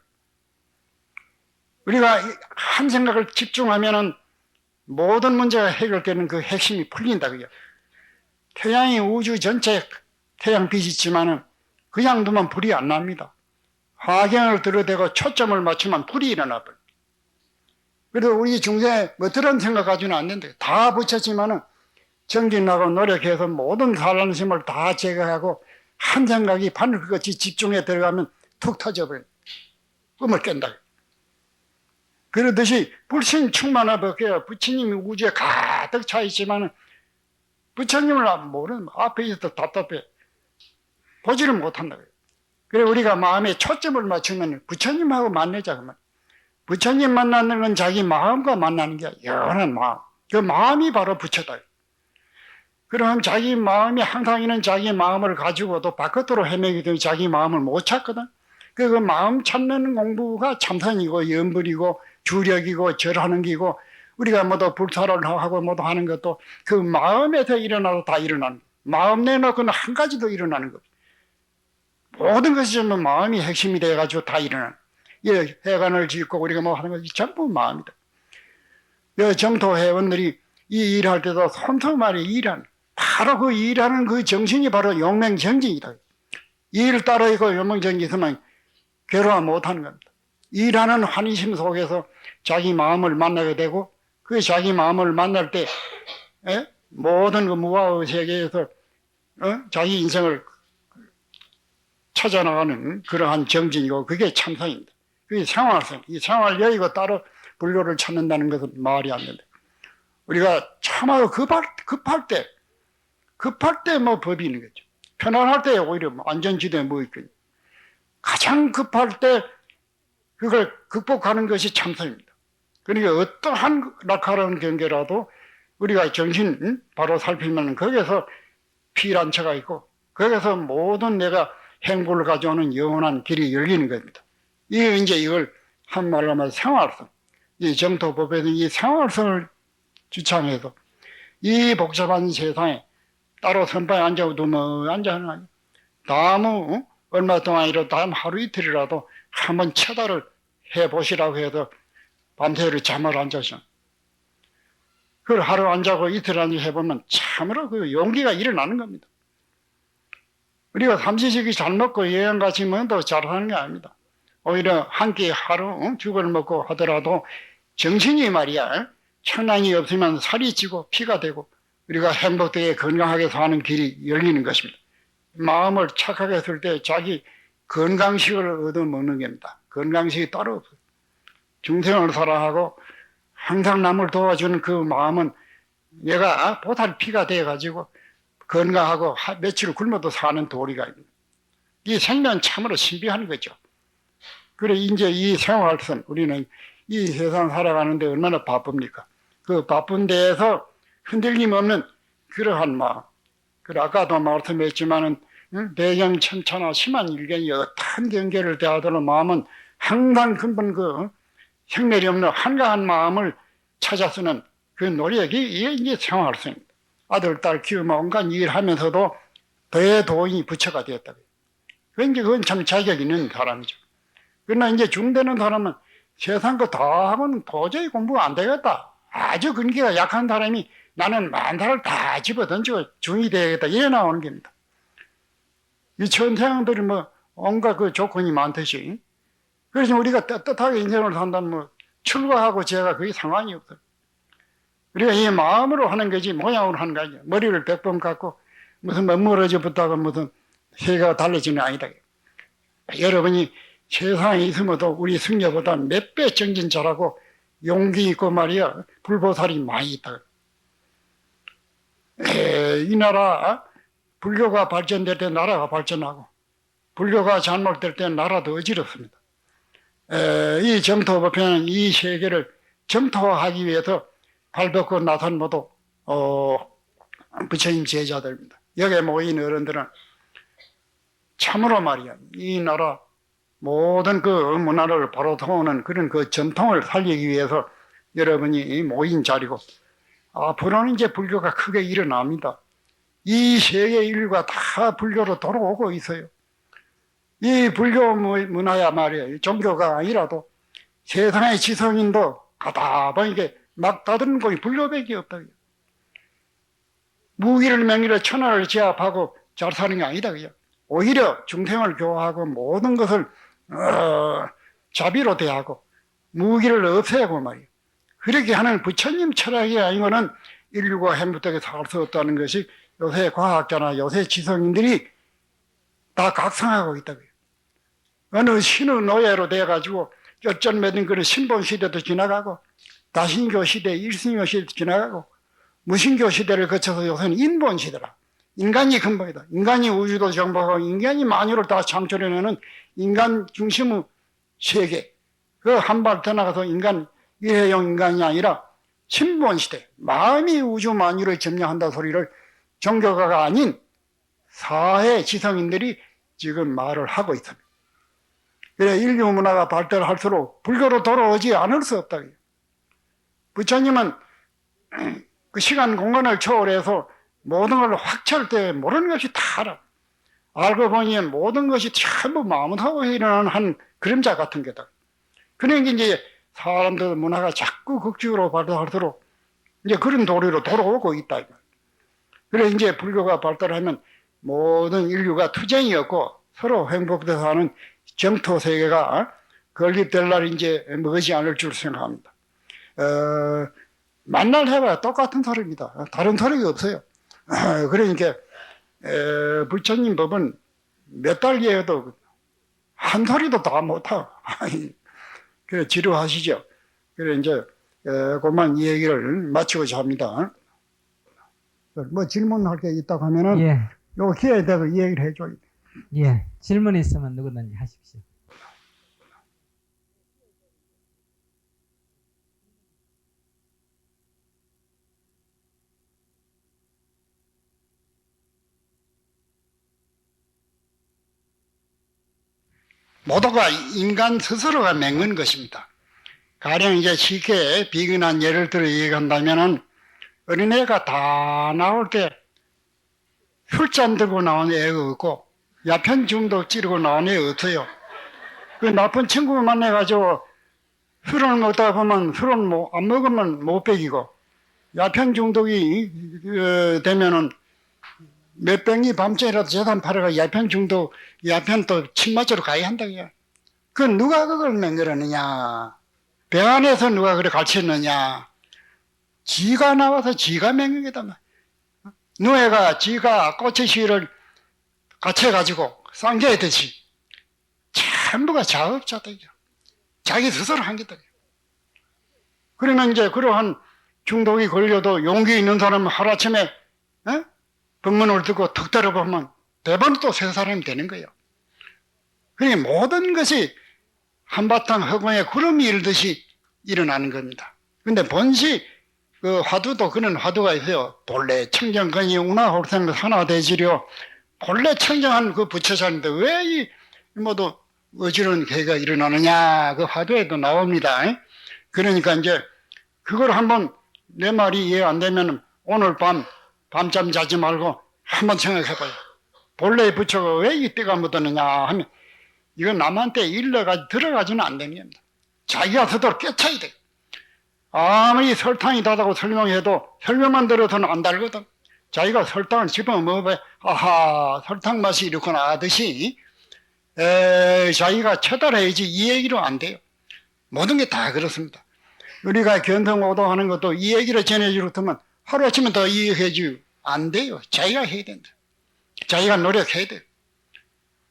우리가 한 생각을 집중하면은 모든 문제가 해결되는 그 핵심이 풀린다. 그죠? 태양이 우주 전체 태양빛이 있지만은 그냥 두면 불이 안 납니다. 화경을 들어대고 초점을 맞추면 불이 일어나 버려. 그래서 우리 중생에 멋들은 생각 가지고는 안 된다. 다 붙였지만은 정진하고 노력해서 모든 사람심을 다 제거하고 한 생각이 바늘같이 집중해 들어가면 툭 터져버려. 꿈을 깬다. 그러듯이 불신 충만하게 부처님이 우주에 가득 차 있지만은 부처님을 모르는 앞에 있어도 답답해. 보지를 못한다. 그래 우리가 마음에 초점을 맞추면 부처님하고 만나자. 그러면. 부처님 만나는 건 자기 마음과 만나는 게 영원한 마음. 그 마음이 바로 부처다. 그럼 자기 마음이 항상 있는 자기 마음을 가지고도 바깥으로 헤매게 되면 자기 마음을 못 찾거든. 그 마음 찾는 공부가 참선이고 염불이고 주력이고 절하는 기고 우리가 모두 불사를 하고 모두 하는 것도 그 마음에서 일어나도 다 일어나는 거예요. 마음 내놓고는 한 가지도 일어나는 거예요. 모든 것이 전부 마음이 핵심이 돼가지고 다 일어나는 거예요. 해관을 짓고 우리가 뭐 하는 것이 전부 마음이다. 정토 회원들이 이 일할 때도 손톱만이 일하는 바로 그 일하는 그 정신이 바로 용맹정진이다. 일 따로 있고 용맹정진이 있으면 괴로워 못하는 겁니다. 일하는 환희심 속에서 자기 마음을 만나게 되고 그 자기 마음을 만날 때 모든 그 무아의 세계에서 자기 인생을 찾아나가는 그러한 정진이고 그게 참선입니다. 그게 생활성. 이 생활 여의고 따로 불교를 찾는다는 것은 말이 안 된다. 우리가 참하고 급할 때 뭐 법이 있는 거죠. 편안할 때 오히려 안전지대에 뭐 있거든요. 가장 급할 때 그걸 극복하는 것이 참선입니다. 그러니까 어떠한 낙하라는 경계라도 우리가 정신 바로 살피면 거기에서 피란처가 있고 거기에서 모든 내가 행복을 가져오는 영원한 길이 열리는 겁니다. 이걸 한말로 하면 생활성. 이 정토법에서 이 생활성을 주창해서 이 복잡한 세상에 따로 선방에 앉아도 뭐 앉아하는 다음 얼마 동안이라도 다음 하루 이틀이라도 한번 쳐다를 해보시라고 해서 밤새를 잠을 안 자죠. 그걸 하루 안 자고 이틀 안 해보면 참으로 그 용기가 일어나는 겁니다. 우리가 삼시세끼 잘 먹고 여행 가시면 더 잘하는 게 아닙니다. 오히려 한 끼 하루 죽을 먹고 하더라도 정신이 말이야 청량이 없으면 살이 찌고 피가 되고 우리가 행복되게 건강하게 사는 길이 열리는 것입니다. 마음을 착하게 했을 때 자기 건강식을 얻어먹는 겁니다. 건강식이 따로 없어요. 중생을 사랑하고 항상 남을 도와주는 그 마음은 내가 보살피가 돼가지고 건강하고 며칠 굶어도 사는 도리가 있습니다. 이 생명 참으로 신비한 거죠. 그래 이제 이 생활선 우리는 이 세상 살아가는데 얼마나 바쁩니까? 그 바쁜 데에서 흔들림 없는 그러한 마음. 그래 아까도 말씀했지만은 대경천천하 심한 일견이 어떤 경계를 대하더라도 마음은 항상 근본 그 생멸이 없는 한가한 마음을 찾아 쓰는 그 노력이 이게 이제 생활성입니다. 아들, 딸 키우며 온갖 일하면서도 대도인이 부처가 되었다. 그건 참 자격 있는 사람이죠. 그러나 이제 중되는 사람은 세상 거 다 하고는 도저히 공부가 안 되겠다. 아주 근기가 약한 사람이 나는 만사를 다 집어던지고 중이 되겠다. 이래 나오는 겁니다. 이 천태양들이 뭐 온갖 그 조건이 많듯이. 그래서 우리가 떳떳하게 인생을 산다면 뭐 출가하고 제가 그게 상관이 없어요. 우리가 이 마음으로 하는 거지 모양으로 하는 거 아니에요. 머리를 100번 깎고 무슨 멋물어져 붙다가 무슨 해가 달라지는 아니다. 여러분이 세상에 있으면도 우리 승려보다 몇 배 정진 잘하고 용기 있고 말이야 불보살이 많이 있다. 이 나라 불교가 발전될 때 나라가 발전하고 불교가 잘못될 때 나라도 어지럽습니다. 이 정토법회는 이 세계를 정토화하기 위해서 발벗고 나선 모두 부처님 제자들입니다. 여기에 모인 어른들은 참으로 말이야 이 나라 모든 그 문화를 바로 통하는 그런 그 전통을 살리기 위해서 여러분이 모인 자리고 앞으로는 이제 불교가 크게 일어납니다. 이 세계 인류가 다 불교로 돌아오고 있어요. 이 불교 문화야 말이에요. 종교가 아니라도 세상의 지성인도 가다보니까 막 다듬는 곳이 불교밖에 없다. 무기를 명의로 천하를 제압하고 잘 사는 게 아니다. 오히려 중생을 교화하고 모든 것을 자비로 대하고 무기를 없애고 말이에요. 그렇게 하는 부처님 철학이 아니고는 인류가 행복하게 살 수 없다는 것이 요새 과학자나 요새 지성인들이 다 각성하고 있다고요. 어느 신의 노예로 돼가지고 쩌쩐매든 그런 신본 시대도 지나가고 다신교 시대, 일신교 시대도 지나가고 무신교 시대를 거쳐서 요새는 인본 시대라. 인간이 근본이다. 인간이 우주도 정복하고 인간이 만유를 다 창조해내는 인간 중심의 세계. 그 한 발 더 나가서 인간, 일회용 인간이 아니라 신본 시대. 마음이 우주 만유를 점령한다 소리를 종교가가 아닌 사회 지성인들이 지금 말을 하고 있습니다. 그래 인류 문화가 발달할수록 불교로 돌아오지 않을 수 없다. 부처님은 그 시간 공간을 초월해서 모든 걸 확철대 모르는 것이 다 알아. 알고 보니 모든 것이 전부 마음하고 일어나는 한 그림자 같은 게다. 그러니까 이제 사람들 문화가 자꾸 극적으로 발달할수록 이제 그런 도리로 돌아오고 있다. 그래 이제 불교가 발달하면 모든 인류가 투쟁이 없고 서로 행복해서 사는 정토 세계가 건립될 날이 이제 머지 않을 줄 생각합니다. 만날 해봐야 똑같은 소리입니다. 다른 소리가 없어요. 그러니까 부처님 법은 몇 달 뒤에도 한 소리도 다 못하고 그래 지루하시죠. 그래 이제 그만 이 얘기를 마치고자 합니다. 뭐 질문할 게 있다고 하면은 예, 요 기회에 대해서 이 얘기를 해줘야 돼. 예. 질문 있으면 누구든지 하십시오. 모두가 인간 스스로가 맹은 것입니다. 가령 이제 쉽게 비근한 예를 들어 얘기한다면은 어린애가 다 나올 때 술잔 들고 나온 애가 없고 야편 중독 찌르고 나온 애 없어요. 그 나쁜 친구 만나가지고 술을 먹다 보면 술은 안 먹으면 못 배기고 야편 중독이 되면은 몇 병이 밤중이라도 재산 팔아가 야편 중독, 야편 또 침 맞으러 가야 한다고요. 그 누가 그걸 맹그러느냐? 배 안에서 누가 그래 가르쳤느냐? 지가 나와서 지가 맹그겠다. 누에가 지가 꽃의 시를 갖춰가지고 쌍겨했듯이 전부가 자업자득이죠. 자기 스스로 한 게다. 그러면 이제 그러한 중독이 걸려도 용기 있는 사람은 하루아침에 법문을 듣고 턱 들어보면 대번 또 새 사람이 되는 거예요. 그러니까 모든 것이 한바탕 허공에 구름이 일듯이 일어나는 겁니다. 근데 본시 그 화두도 그런 화두가 있어요. 본래 청정건이 운하홀생 하나 되지려. 본래 청정한 그 부처자인데 왜 이 모두 어지러운 개가 일어나느냐 그 화두에도 나옵니다. 그러니까 이제 그걸 한번 내 말이 이해 안 되면 오늘 밤잠 자지 말고 한번 생각해봐요. 본래의 부처가 왜 이때가 묻었느냐 하면 이건 남한테 일러가지고 들어가지는 안 됩니다. 자기가 스스로 깨쳐야 돼. 아무리 설탕이 다다고 설명해도 설명만 들어서는 안 달거든. 자기가 설탕을 집어 먹어봐야 아하 설탕 맛이 이렇구나 하듯이 자기가 처달해야지 이 얘기로 안 돼요. 모든 게 다 그렇습니다. 우리가 견성오도하는 것도 이 얘기를 전해주려 하면 하루아침에 더 이해해주고 안 돼요. 자기가 해야 된다. 자기가 노력해야 돼요.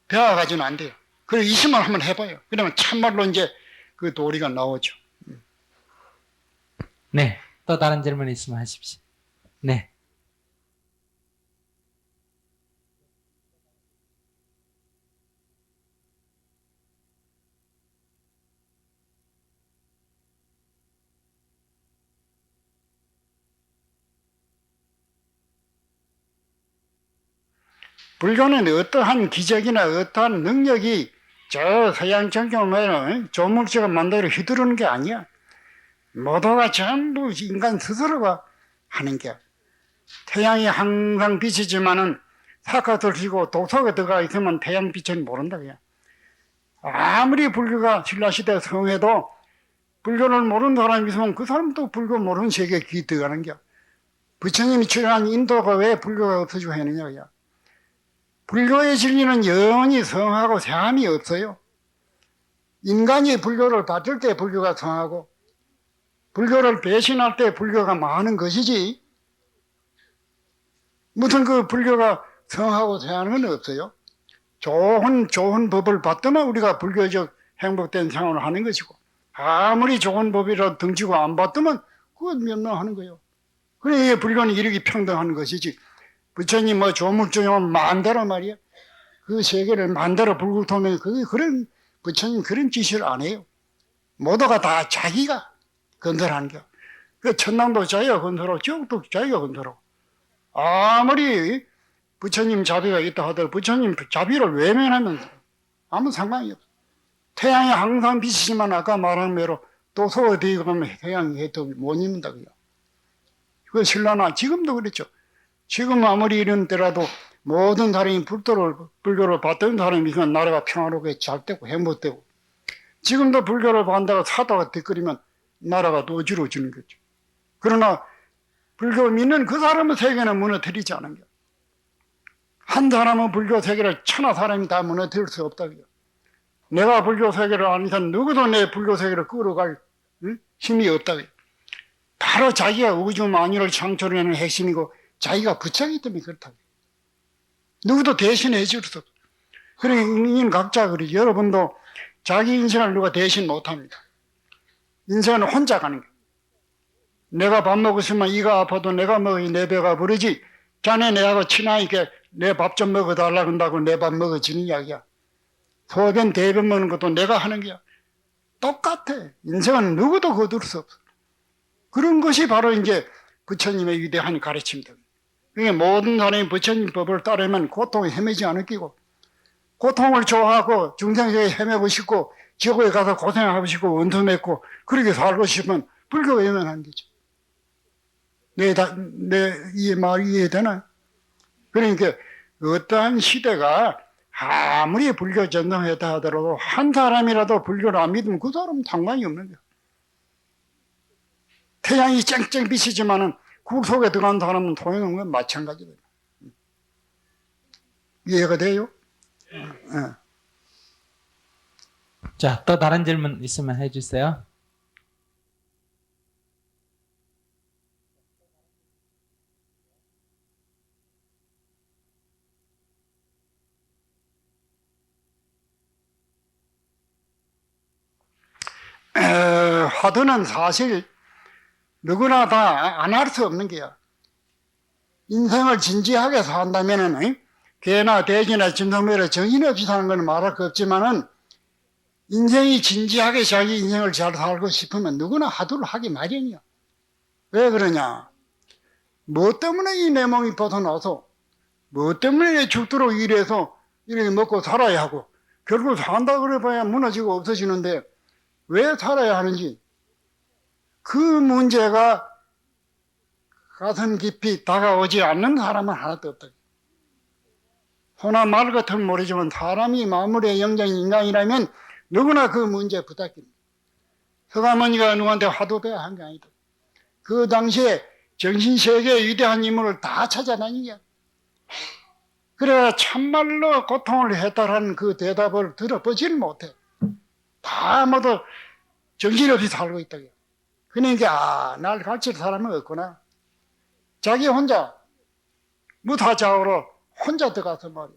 배워가지고는 안 돼요. 그리고 이심을 한번 해봐요. 그러면 참말로 이제 그 도리가 나오죠. 네. 또 다른 질문 있으면 하십시오. 네. 불교는 어떠한 기적이나 어떠한 능력이 저 서양 정경에는 조물주가 만들어 휘두르는 게 아니야. 모두가 전부 인간 스스로가 하는 게. 태양이 항상 비치지만은 사카를 쥐고 도석에 들어가 있으면 태양 빛을 모른다 그냥. 아무리 불교가 신라시대 성해도 불교를 모르는 사람이 있으면 그 사람도 불교 모르는 세계에 귀 들어가는 겨. 부처님이 출연한 인도가 왜 불교가 없어지고 하느냐 그냥. 불교의 진리는 영원히 성하고 새함이 없어요. 인간이 불교를 받을 때 불교가 성하고 불교를 배신할 때 불교가 많은 것이지 무슨 그 불교가 성하고 새하는 건 없어요. 좋은 법을 받더만 우리가 불교적 행복된 생활을 하는 것이고 아무리 좋은 법이라도 등지고 안 받더만 그건 멸망하는 거예요. 그래 불교는 이렇게 평등한 것이지 부처님 뭐 조물주면 마음대로 말이야. 그 세계를 마음대로 불구통해 그런 부처님 그런 짓을 안 해요. 모두가 다 자기가 건설하는 거. 그 천당도 자기가 건설하고 지옥도 자기가 건설하고. 아무리 부처님 자비가 있다 하더라도 부처님 자비를 외면하면 아무 상관이 없어. 태양이 항상 비치지만 아까 말한 대로 또 소가 되고 가면 태양이 해도 못 입는다 그요. 그 신라나 지금도 그랬죠. 지금 아무리 이런 때라도 모든 사람이 불교를 받던 사람이 있으면 나라가 평화롭게 잘 되고 행복되고 지금도 불교를 받다가 사다가 뒷거리면 나라가 또 어지러워지는 거죠. 그러나 불교 믿는 그 사람의 세계는 무너뜨리지 않은 거예요. 한 사람은 불교 세계를 천하 사람이 다 무너뜨릴 수 없다고요. 내가 불교 세계를 아는 이상 누구도 내 불교 세계를 끌어갈 힘이 없다고요. 바로 자기가 우주 만유를 창조하는 핵심이고 자기가 부처이기 때문에 그렇다고. 누구도 대신해 줄 수 없어. 그러니까 인간 각자 그러지. 여러분도 자기 인생을 누가 대신 못합니다. 인생은 혼자 가는 거야. 내가 밥 먹었으면 이가 아파도 내가 먹으니 내 배가 부르지. 자네 내하고 친하니까 내 밥 좀 먹어달라 그런다고 내 밥 먹어주는 이야기야. 소변 대변 먹는 것도 내가 하는 거야. 똑같아. 인생은 누구도 거둘 수 없어. 그런 것이 바로 이제 부처님의 위대한 가르침입니다. 그러니까 모든 사람이 부처님 법을 따르면 고통에 헤매지 않을 끼고 고통을 좋아하고 중생세에 헤매고 싶고 지옥에 가서 고생하고 싶고 원수 맺고 그렇게 살고 싶으면 불교 외면하는 거죠. 이 말 이해되나? 그러니까 어떠한 시대가 아무리 불교 전통했다 하더라도 한 사람이라도 불교를 안 믿으면 그 사람은 상관이 없는 거예요. 태양이 쨍쨍 비치지만은 굴 속에 들어간 사람은 소용없는 건 마찬가지다. 이해가 돼요? 네. 자, 또 다른 질문 있으면 해주세요. 화두는 사실 누구나 다 안 할 수 없는 게야. 인생을 진지하게 산다면은 개나 돼지나 짐승매를 정신없이 사는 건 말할 거 없지만은 인생이 진지하게 자기 인생을 잘 살고 싶으면 누구나 화두를 하기 마련이야. 왜 그러냐? 뭐 때문에 이 내 몸이 벗어나서 뭐 때문에 죽도록 일해서 이렇게 먹고 살아야 하고 결국 산다 그래 봐야 무너지고 없어지는데 왜 살아야 하는지 그 문제가 가슴 깊이 다가오지 않는 사람은 하나도 없다. 소나 말 같으면 모르지만 사람이 마음의 영장인 인간이라면 누구나 그 문제에 부탁입니다. 서가모니가 누구한테 화두배야 한 게 아니다. 그 당시에 정신세계의 위대한 인물을 다 찾아다니게. 그래 참말로 고통을 해탈하는 그 대답을 들어보지를 못해. 다 모두 정신없이 살고 있다. 그러니까 날 가르칠 사람은 없구나. 자기 혼자 무타자오로 혼자 들어가서 말이야.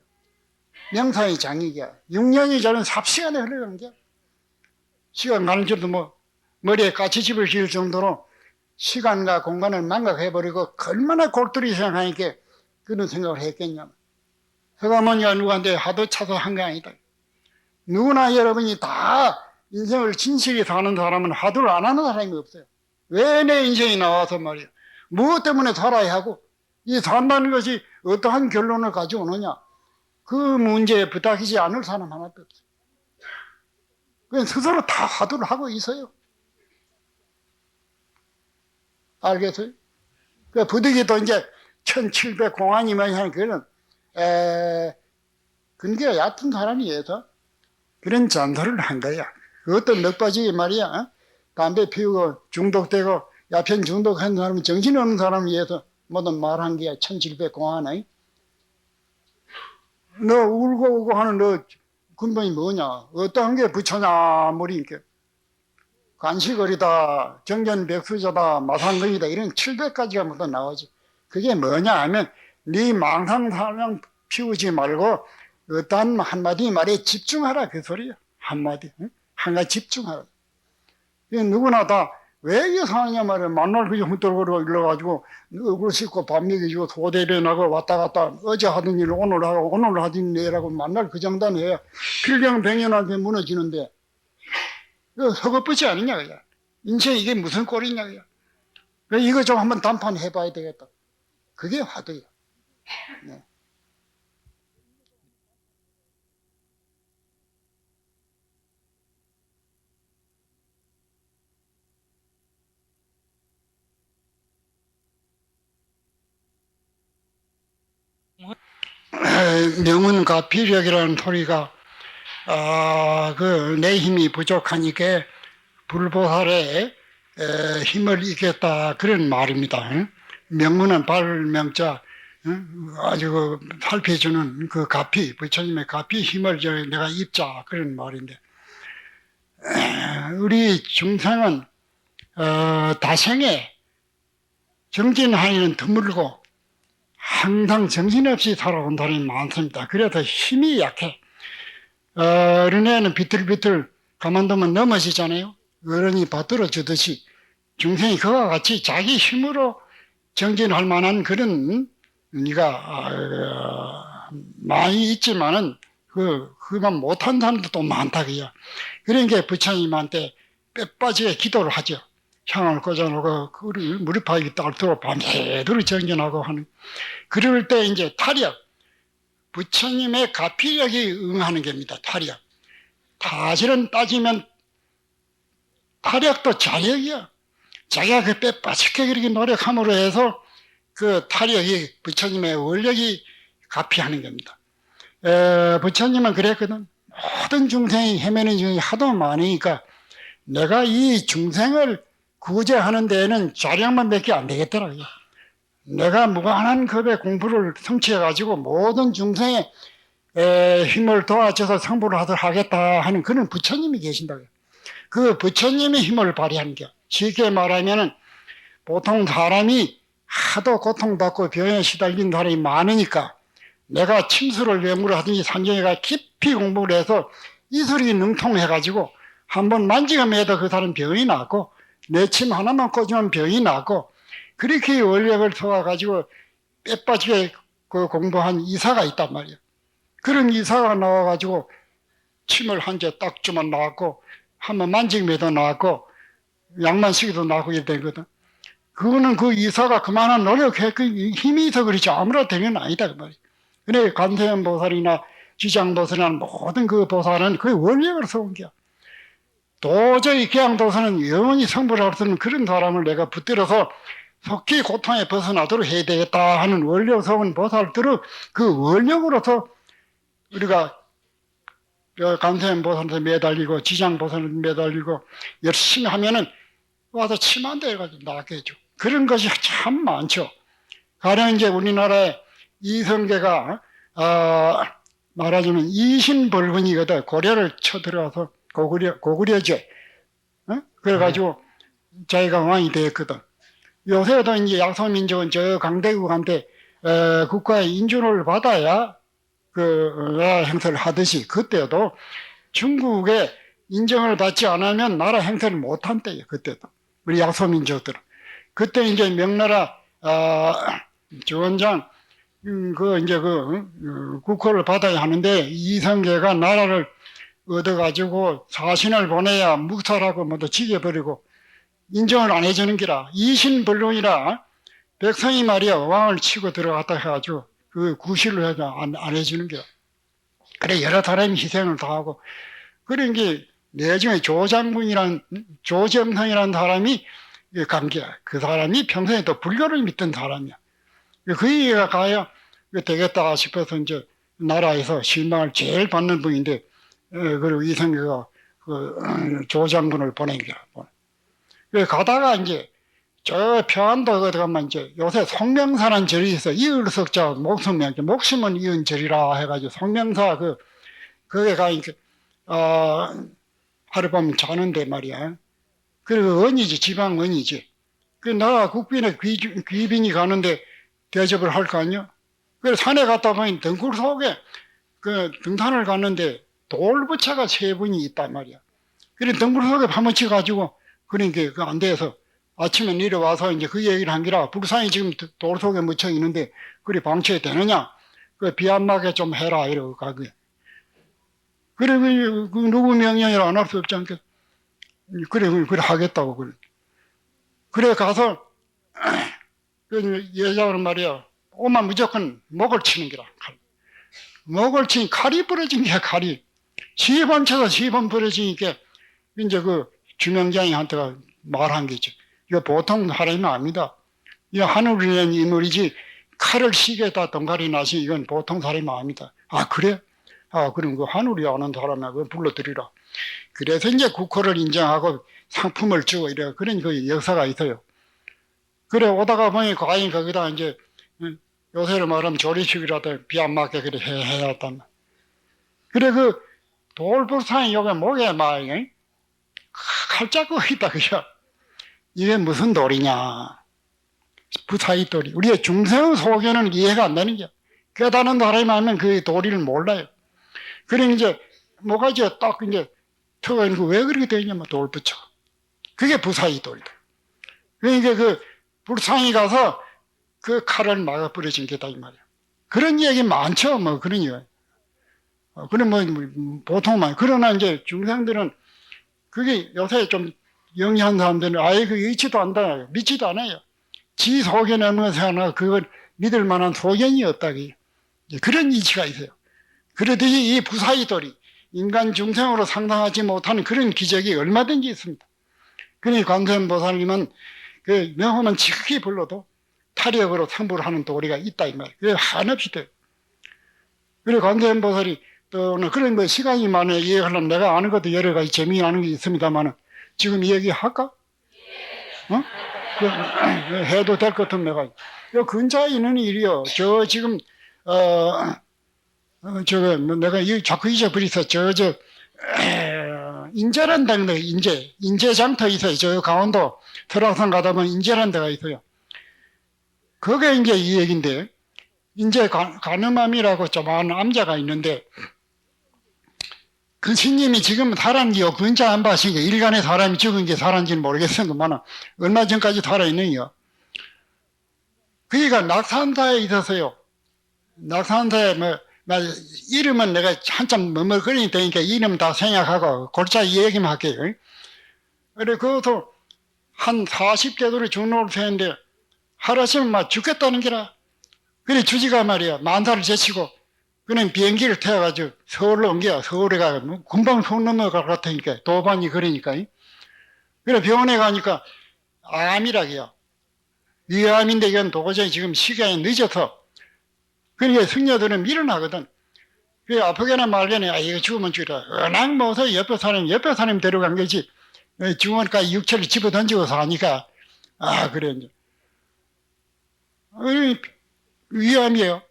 명상이 장이야. 6년이 저는 삽시간에 흘러가는 게 시간 가는 줄도 뭐 머리에 까치집을 지을 정도로 시간과 공간을 망각해버리고 얼마나 골똘히 생각하니까 그런 생각을 했겠냐. 서가모니가 누구한테 하도 차서 한 게 아니다. 누구나 여러분이 다 인생을 진실히 사는 사람은 화두를 안 하는 사람이 없어요. 왜 내 인생이 나와서 말이야. 무엇 때문에 살아야 하고 이 산다는 것이 어떠한 결론을 가져오느냐. 그 문제에 부탁이지 않을 사람 하나도 없어요. 그냥 스스로 다 화두를 하고 있어요. 알겠어요? 그 부득이도 이제 1700 공안이면 하는 그런 근기가 얕은 사람이어서 그런 잔소리를 한 거야. 그 어떤 넉바지기 말이야. 어? 담배 피우고 중독되고 야편 중독한 사람이 정신없는 사람에 의해서 뭐든 말한 게야. 1700 공안에. 너 울고 울고 하는 너 근본이 뭐냐? 어떠한 게 부처냐? 뭐리니까. 간식거리다, 정전백수자다, 마상거리다 이런 700가지가 모두 나오지. 그게 뭐냐 하면 네 망상사명 피우지 말고 어떠한 한마디 말에 집중하라 그 소리야. 한마디. 응? 한 가지 집중하라. 누구나 다 왜 이게 상하냐 말이야. 만날 그저 훈떨거리고 일러가지고 얼굴 씻고 밥 먹이고 소대변하고 왔다 갔다 어제 하던 일을 오늘 하고 오늘 하던 일하고 만날 그 정도는 해야 필경병연하게 무너지는데 그 허겁빛이 아니냐 그야. 인생 이게 무슨 꼴이냐 그야. 이거 좀 한번 단판해봐야 되겠다. 그게 화두야. 네. 명운가피력이라는 소리가 내 힘이 부족하니까 불보살의 힘을 잊겠다 그런 말입니다. 명운은 발명자 아주 살펴주는 그 가피 부처님의 가피 힘을 내가 입자 그런 말인데 우리 중생은 다생에 정진하기는 드물고 항상 정신없이 살아온 사람이 많습니다. 그래서 힘이 약해. 어린애는 비틀비틀 가만두면 넘어지잖아요. 어른이 받들어 주듯이 중생이 그와 같이 자기 힘으로 정진할 만한 그런 의미가 많이 있지만은 그만 못한 사람도 또 많다고요. 그러니까 부처님한테 빼빠지게 기도를 하죠. 향을 꽂아놓고 그를 무릎하기 따르도록 밤새도록 정진하고 하는. 그럴 때 이제 타력, 부처님의 가피력이 응하는 겁니다. 타력. 사실은 따지면 타력도 자력이야. 자기가 그 빼빠지게 그렇게 노력함으로 해서 그 타력이 부처님의 원력이 가피하는 겁니다. 부처님은 그랬거든. 모든 중생이 헤매는 중이 하도 많으니까 내가 이 중생을 구제하는 데에는 자력만 몇 개 안 되겠더라고요. 내가 무한한 급의 공부를 성취해가지고 모든 중생의 힘을 도와줘서 성불을 하도록 하겠다 하는 그런 부처님이 계신다고요. 그 부처님의 힘을 발휘하는 게 쉽게 말하면은 보통 사람이 하도 고통받고 병에 시달린 사람이 많으니까 내가 침수를 외무를 하든지 산정해가 깊이 공부를 해서 이슬이 능통해가지고 한번 만지면 해도 그 사람 병이 낫고 내 침 하나만 꽂으면 병이 낫고 그렇게 원력을 쏘아가지고 빼빠지게 그 공부한 이사가 있단 말이야. 그런 이사가 나와가지고 침을 한 제 딱 주면 나왔고 한번 만지면 해도 나왔고 약만 쓰기도 나고 이래 되거든. 그거는 그 이사가 그만한 노력했고 힘이 있어 그렇지 아무나 되는 아니다 그 말이야. 그래 관세음 보살이나 지장보살이나 모든 그 보살은 그 원력을 써온 거야. 도저히 개양도서는 영원히 성불할 수 없는 그런 사람을 내가 붙들어서 속히 고통에 벗어나도록 해야 되겠다 하는 원력성은 보살들의 그 원력으로서 우리가 감세음보살한테 매달리고 지장보살한테 매달리고 열심히 하면은 와서 치만대 해가지고 낫게 해줘. 그런 것이 참 많죠. 가령 이제 우리나라에 이성계가 말하자면 이신벌군이거든. 고려를 쳐들어가서 고구려제. 그래가지고 자기가 왕이 되었거든. 요새도 이제 약소민족은 저 강대국한테 국가의 인준을 받아야 그 나라 행세를 하듯이 그때도 중국의 인정을 받지 않으면 나라 행세를 못한대요. 그때도 우리 약소민족들은. 그때 이제 명나라 주원장 국호를 받아야 하는데 이성계가 나라를 얻어가지고 사신을 보내야 묵살하고 모두 죽여버리고 인정을 안 해주는 기라. 이신불론이라 백성이 말이야 왕을 치고 들어갔다 해가지고 그 구실을 해도 안 해주는 기라. 그래 여러 사람이 희생을 다하고 그런 게 내중에 조정성이라는 사람이 관계야. 그 사람이 평소에 또 불교를 믿던 사람이야. 그 얘기가 가야 되겠다 싶어서 이제 나라에서 신망을 제일 받는 분인데 그리고 이성계가 조장군을 보낸 거야. 가다가 이제 저 평안도 어디 가면 이제 요새 송명사라는 절이 있어. 이을석자 목성명 목심은 이은 절이라 해가지고 송명사 거기 가니까 하룻밤 자는데 말이야. 그리고 은이지 지방 은이지. 그 나라 국빈의 귀빈이 가는데 대접을 할 거 아니야. 그래서 산에 갔다 보니 등굴 속에 그 등산을 갔는데 돌부처가 3분이 있단 말이야. 그래 등굴 속에 파묻혀 가지고 그러니까 그 안 돼서 아침에 내려와서 이제 그 얘기를 한 기라. 불상이 지금 돌 속에 묻혀 있는데 그리 방치해 되느냐? 그 비 안 맞게 좀 해라 이러고 가게. 그래 그 누구 명령을 안 할 수 없지 않겠? 그래 하겠다고 그래 가서 그 여자는 말이야. 오만 무조건 목을 치는 기라. 목을 치니 칼이 부러진 게 칼이 10번 쳐서 10번 부러지니까 이제 그 주명장이한테가 말한 게죠. 이거 보통 사람이 아닙니다. 이거 하늘에 있는 인물이지 칼을 시계에다 동갈이 나시 이건 보통 사람이 아닙니다. 아 그래? 그럼 그 하늘이 아는 사람하고 불러들이라. 그래서 이제 국호를 인정하고 상품을 주고 이래 그런 그 역사가 있어요. 그래 오다가 보니 과연 거기다 이제 요새로 말하면 조리식이라도 비 안 맞게 그래 해야 했단 말. 그래 그 돌불상이 여기 목에 막 칼자국 있다 그죠? 이게 무슨 돌이냐? 부사이 돌이. 우리의 중생 소견은 이해가 안 되는 거야. 깨달은 사람이 하면 그 도리를 몰라요. 그래 이제 뭐가지 딱 이제 터가 있는 거 왜 그렇게 되냐면 돌부처. 그게 부사이 돌이다. 그러니까 그 불상이 가서 그 칼을 막아 버려진 게다 이 말이야. 그런 얘기 많죠. 뭐 그런 얘기. 그래 뭐 보통만. 그러나 이제 중생들은 그게 요새 좀 영리한 사람들은 아예 그 의치도 안다. 믿지도 않아요. 지 소견에 없는 것을 하나 그걸 믿을 만한 소견이 없다기. 그런 이치가 있어요. 그러듯이 이 부사이돌이 인간 중생으로 상상하지 못하는 그런 기적이 얼마든지 있습니다. 그러니 관세음보살님은 그 명호만 지극히 불러도 타력으로 성불하는 도리가 있다 이 말이에요. 그게 한없이 돼요. 그리고 관세음보살이 또는 그런 뭐 시간이 많아 이해하려면 내가 아는 것도 여러 가지 재미나는 게 있습니다만 지금 이야기할까? 해도 될 것 같으면 내가 요 근처에 있는 일이요. 저 지금 저거 내가 자꾸 잊어버리서 인제란 데가 인제장터 있어요. 저 강원도 설악산 가다 보면 인제란 데가 있어요. 그게 이제 이 얘기인데 인제 가늠암이라고 조그마한 암자가 있는데 그 스님이 지금 살았는지요. 근처 안 봐시니까 일간에 사람이 죽은 게 살았는지는 모르겠으면 얼마 전까지 살아있는요. 그니까 낙산사에 있었어요. 낙산사에 이름은 내가 한참 머뭇거리니 되니까 이름 다 생략하고 골자 이 얘기만 할게요. 그래 그것도 한 40대 돌에 중로를 세는데 하루아침에 막 죽겠다는 게라. 그래 주지가 말이야 만사를 제치고 그냥 비행기를 태워가지고 서울로 옮겨. 서울에 가뭐 금방 손 넘어갈 것 같으니까 도반이 그러니까. 그래 병원에 가니까 암이라기요. 위암인데 이건 도저히 지금 시간이 늦어서 그러니까 승려들은 밀어나거든. 그래 아프게나 말게나 아, 이거 죽으면 죽이라. 워낙 못해 옆에 사람 데려간 거지. 중원까지 육체를 집어 던지고 사니까 아 그래 이제 위암이에요.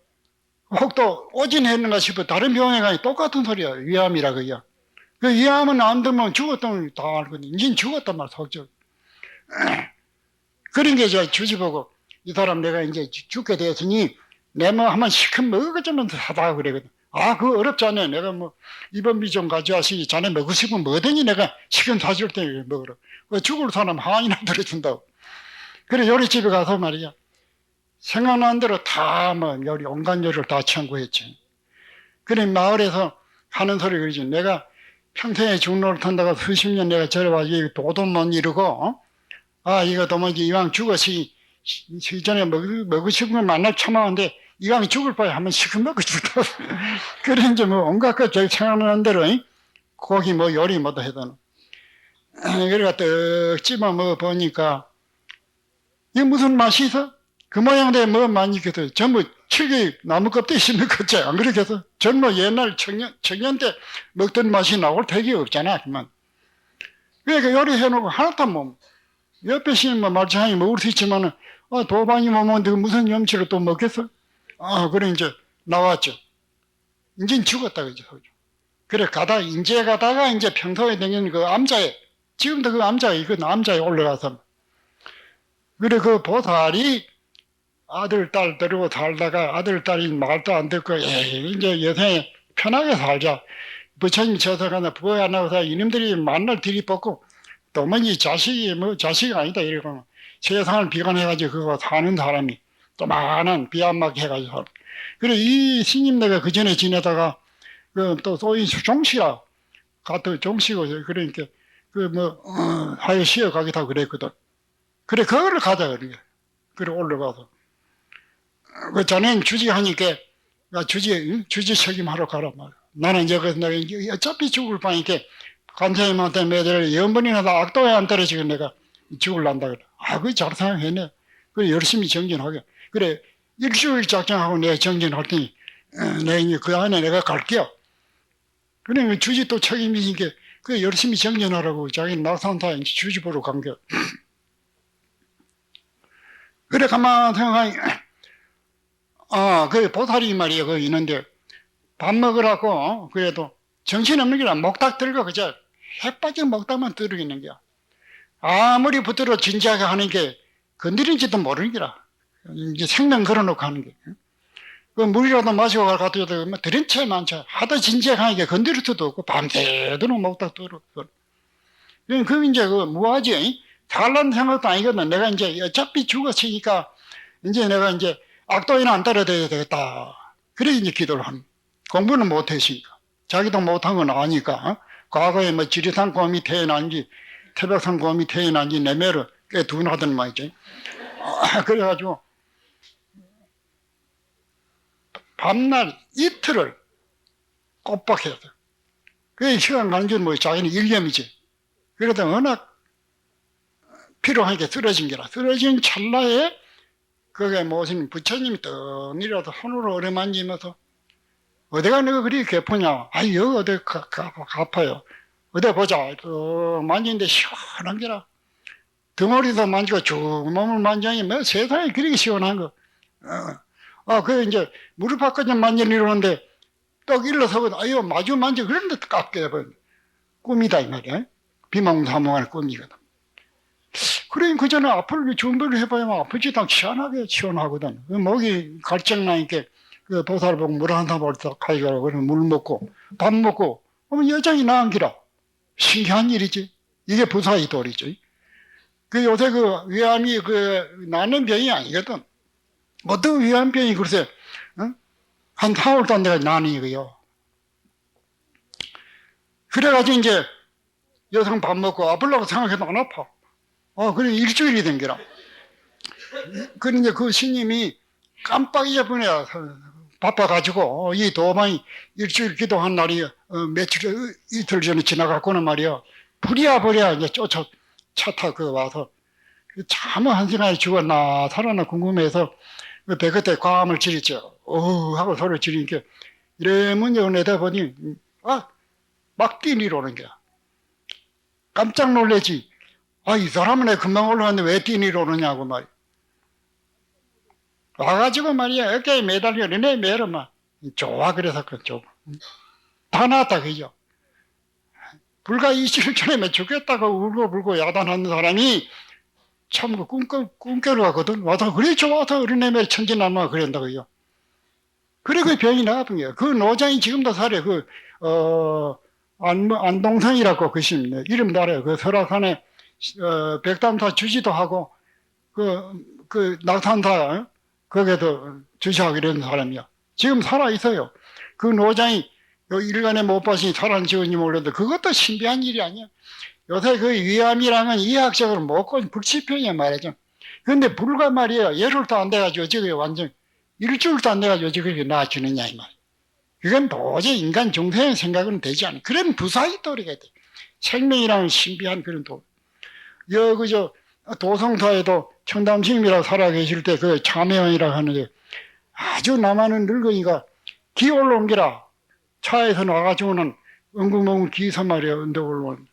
혹도 오진했는가 싶어 다른 병원에 가니 똑같은 소리야. 위암이라고요. 그 위암은 안 들면 죽었다면 다 알거든. 이젠 죽었단 말 속죠. 그런 게 저 주지 보고 이 사람 내가 이제 죽게 되었으니 내 뭐 한번 시큰 먹어주면 하다 그러거든. 아 그거 어렵지 않네. 내가 뭐 입원비 좀 가져와시 자네 먹고 싶으면 뭐든지 내가 시큰 사줄 때 먹으라. 그 죽을 사람 한이나 들어준다고. 그래 요리집에 가서 말이야. 생각난 대로 다 뭐 요리 온갖 요리를 다 청구했지. 그래 마을에서 하는 소리 그러지. 내가 평생에 죽노를 탄다가 수십 년 내가 저래가지고 도도 못 이루고 아 이거 도무지 이왕 죽었이 이전에 먹고 싶은 걸 만날 참아왔는데 이왕 죽을 바에 한번 시큰 먹고 싶다. 그래 이제 뭐 온갖 것 저기 생각나는 대로 고기 뭐 요리 뭐도 해도 그래가 떡 집어 먹어 보니까 이게 무슨 맛이 있어? 그 모양대로 뭐 많이 있거든. 전부 칠기 나무 껍데기 먹었지. 안 그렇게 해서 젊어 옛날 청년 때 먹던 맛이 나올 택이 없잖아. 그만. 그러니까 요리해놓고 하나도 못 옆에 씨는 뭐 말짱이 먹을 수 있지만은 도방이 못 먹는데 무슨 염치를 또 먹겠어? 아 그래 이제 나왔죠. 이제 죽었다 그죠. 그래 이제 가다가 이제 평소에 다니는 그 암자에 지금도 그 암자에 그 암자에 올라가서 그래 그 보살이 아들 딸 데리고 살다가 아들 딸이 말도 안 듣고 이제 여생에 편하게 살자. 부처님 저서가나 부모 안 하고서 이놈들이 만날 들이뻗고 또머니 자식이 뭐 자식이 아니다 이러고 세상을 비관해가지고 그거 사는 사람이 또 많은 비안막 해가지고 그래 이 스님 내가 그 전에 지내다가 그 또 소위 종시라 가도 종시고 그러니까 그 뭐 하여 쉬어 가기다 그랬거든. 그래 그거를 가자 그러게. 그래 올라가서 그 자네는 주지하니까 주지 책임하러 가라 말이야. 나는 이제 내가 어차피 죽을 바니까 간사님한테 매달 연번이나 다 악도에 안 떨어지고 내가 죽을란다 그래. 아, 그 잘 생각했네. 그래 열심히 정진하게. 그래 일주일 작정하고 내가 정진할 테니 내가 그 안에 내가 갈게요. 그래 주지 또 책임이니까 그 열심히 정진하라고 자기는 낙산타 주지 보러 간 겨. 그래 가만 생각하니 그 보살이 말이야 그 있는데 밥 먹으라고 그래도 정신없는 게라 목탁 들고 그저 햇바지 목탁만 들고 거야. 아무리 붙들어 진지하게 하는 게 건드린지도 모르는 게라. 이제 생명 걸어놓고 하는 게. 그 물이라도 마시고 가도 뭐 들은 채 많죠. 하도 진지하게 하니까 건드릴 수도 없고 밤새도록 목탁 들고. 그럼 이제 그 뭐하지? 살란 생각도 아니거든. 내가 이제 어차피 죽었으니까 이제 내가 이제 악도에는 안 따라다녀야 되겠다. 그래 이제 기도를 하는. 공부는 못했으니까. 자기도 못한 건 아니까. 과거에 뭐 지리산 곰이 태어난지 태백산 곰이 태어난지 내매를 꽤 둔하던 말이죠. 그래가지고 밤날 이틀을 꼬박해서 그게 시간 가는 줄 뭐 자기는 일념이지. 그러다 워낙 필요하니까 쓰러진 게라. 쓰러진 찰나에 그게 무슨 부처님이 떡이라도 손으로 어루만지면서 어디가 너가 그리 개포냐? 아이 여기 어디 아파요. 어디 보자. 만지는데 시원한 게라. 덩어리도 만지고 쭉 몸을 만지니 뭐 세상에 그렇게 시원한 거. 그 이제 무릎 바꿔서 만지려는데 떡 일러서거든. 아유 마주 만져 그런데 깎게 해버려. 꿈이다 이 말이야. 비몽사몽한 꿈이거든. 그래, 그 전에 앞을 준비를 해봐야 아프지, 딱 시원하거든. 목이 갈증 나니까, 그 보살 보고 물 한 사발 딱 가져가라고, 그래서 물 먹고, 밥 먹고, 여장이 나은 기라. 신기한 일이지. 이게 부사의 도리지. 그 요새 그 위암이 나는 병이 아니거든. 어떤 위암병이 글쎄, 한 4월도 안 돼가 나는 이거요. 그래가지고 이제 여성 밥 먹고 아플라고 생각해도 안 아파. 그래, 일주일이 된 게라. 그런데 그 스님이 깜빡 잊어버려. 바빠가지고 이 도망이 일주일 기도한 날이 며칠 이틀 전에 지나갔고는 말이야. 부랴부랴 이제 쫓아 차 타고 와서 참 한 시간에 죽었나 살았나 궁금해서 그 배 끝에 과음을 지르죠. 하고 소리 지르니까 이러면 여 내다보니 막 뛰니러 오는 거야. 깜짝 놀래지. 이 사람은 내 금방 올라왔는데 왜 뛰니러 오느냐고 말이야. 와가지고 말이야 어깨에 매달려 내 매를 막 좋아 그래서 그쪽 다 나왔다 그죠. 불과 20일 전에 죽겠다고 울고불고 야단하는 사람이 참 그 꿈깨러 가거든. 와서 그래 좋아서 어린애매 천진난마 그런다고요. 그래 그 병이 나쁜 거야. 그 노장이 지금도 살아. 안동성이라고 그십니다. 이름도 알아요. 그 설악산에 백담사 주지도 하고 그 낙산사 거기에도 주시하고 이런 사람이야. 지금 살아 있어요. 그 노장이 일간에 못 봤으니 살아는지 몰라도 그것도 신비한 일이 아니야. 요새 그 위암이랑은 이학적으로 먹고 불치병이야 말이죠. 근데 불과 말이에요. 열흘도 안 돼가지고 저게 완전 일주일도 안 돼가지고 저게 나아지느냐 이 말. 그건 도저히 인간 중생의 생각은 되지 않아. 그런 부사의 도리가 돼. 생명이라는 신비한 그런 도리. 그저 도성사에도 청담스님이라고 살아계실 때 그 참회원이라고 하는데 아주 남한은 늙으니까 기 올라온 기라 차에서 나가지고는 엉궁엉궁 기서 말이야 언덕 올라온.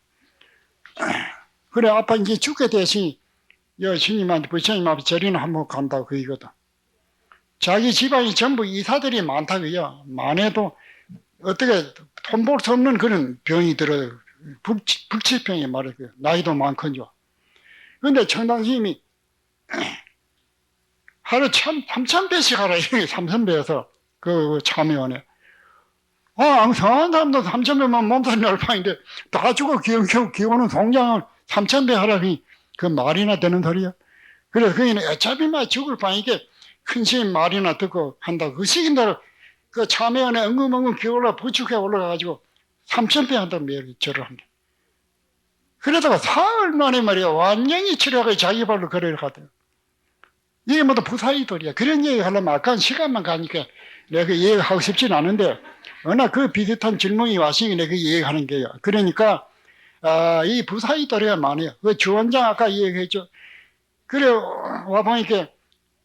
그래 아빠 이제 죽게 됐으니 스님한테 부처님 앞에 절이나 한번 간다고 그이거든. 자기 집안이 전부 이사들이 많다고요. 많아도 어떻게 돈 벌 수 없는 그런 병이 들어요. 불치병이 말이에요. 나이도 많거든요. 그런데 청담스님이 하루 3,000배씩 하라 이렇게 3,000배여서 그 참여원에 성한 사람도 3,000배만 몸살이 날 판인데 다 죽어 기오는 송장을 3,000배 하라니 그 말이나 되는 소리야. 그래서 그이는 어차피 막 죽을 판이니까 큰 스님 말이나 듣고 한다. 그 시긴대로 그 참여원에 엉금엉금 기올라 부축해 올라가가지고 3,000배 한다고 매일 절을 한다. 그러다가 사흘 만에 말이야 완전히 치료하고 자기 발로 거래를 하대요. 이게 모두 부사이돌이야. 그런 얘기 하려면 아까운 시간만 가니까 내가 얘기하고 싶진 않은데 워낙 그 비슷한 질문이 왔으니 내가 얘기하는 거예요. 그러니까 이 부사이돌이가 많아요. 그 주원장 아까 얘기했죠. 그래 와보니까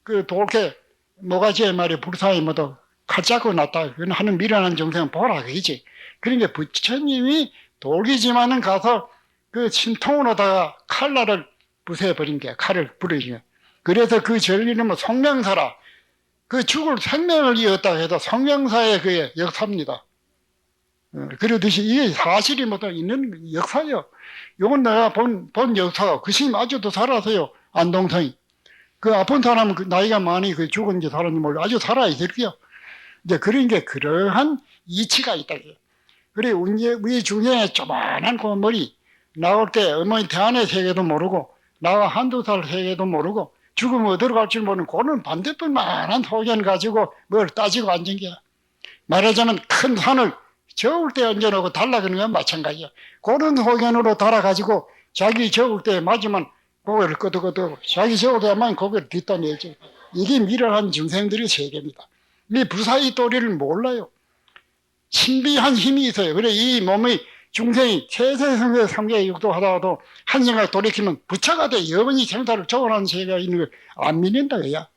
그 돌게 모가지에 말이야 불사이 모두 칼 잡고 났다 하는 미련한 정생은 보라 그지. 그러니까 부처님이 돌기지만은 가서 그 신통으로다가 칼날을 부숴버린 거야. 칼을 부르신 거야. 그래서 그 절 이름은 성명사라. 그 죽을 생명을 이었다 해도 성명사의 그 역사입니다. 그러듯이 이게 사실이 뭐 있는 역사예요. 이건 내가 본 역사가 그 스님 아직도 살아서요. 안동성이. 그 아픈 사람은 그 나이가 많이 그 죽은지 살았는지 몰라. 아주 살아있을 거요. 이제 그런 게 그러한 이치가 있다. 그래 우리 중에 조만한 그 머리 나올 때 어머니 태안의 세계도 모르고 나와 한두 살 세계도 모르고 죽으면 어디로 갈 줄 모르는 그런 반대뿐만한 소견 가지고 뭘 따지고 앉은 게야. 말하자면 큰 산을 저을 때 얹어놓고 달라그는 건 마찬가지야. 그런 소견으로 달아가지고 자기 저을 때 맞으면 고개를 끄덕끄덕 자기 저을 때 맞으면 고개를 뒷다내죠. 이게 미련한 중생들의 세계입니다. 이 부사의 도리를 몰라요. 신비한 힘이 있어요. 그래 이 몸의 중생이 세세성세 삼계 육도 하다가도 한 생각 돌이키면 부처가 돼 영원히 생사를 초월하는 세계가 있는 걸 안 믿는다 그야.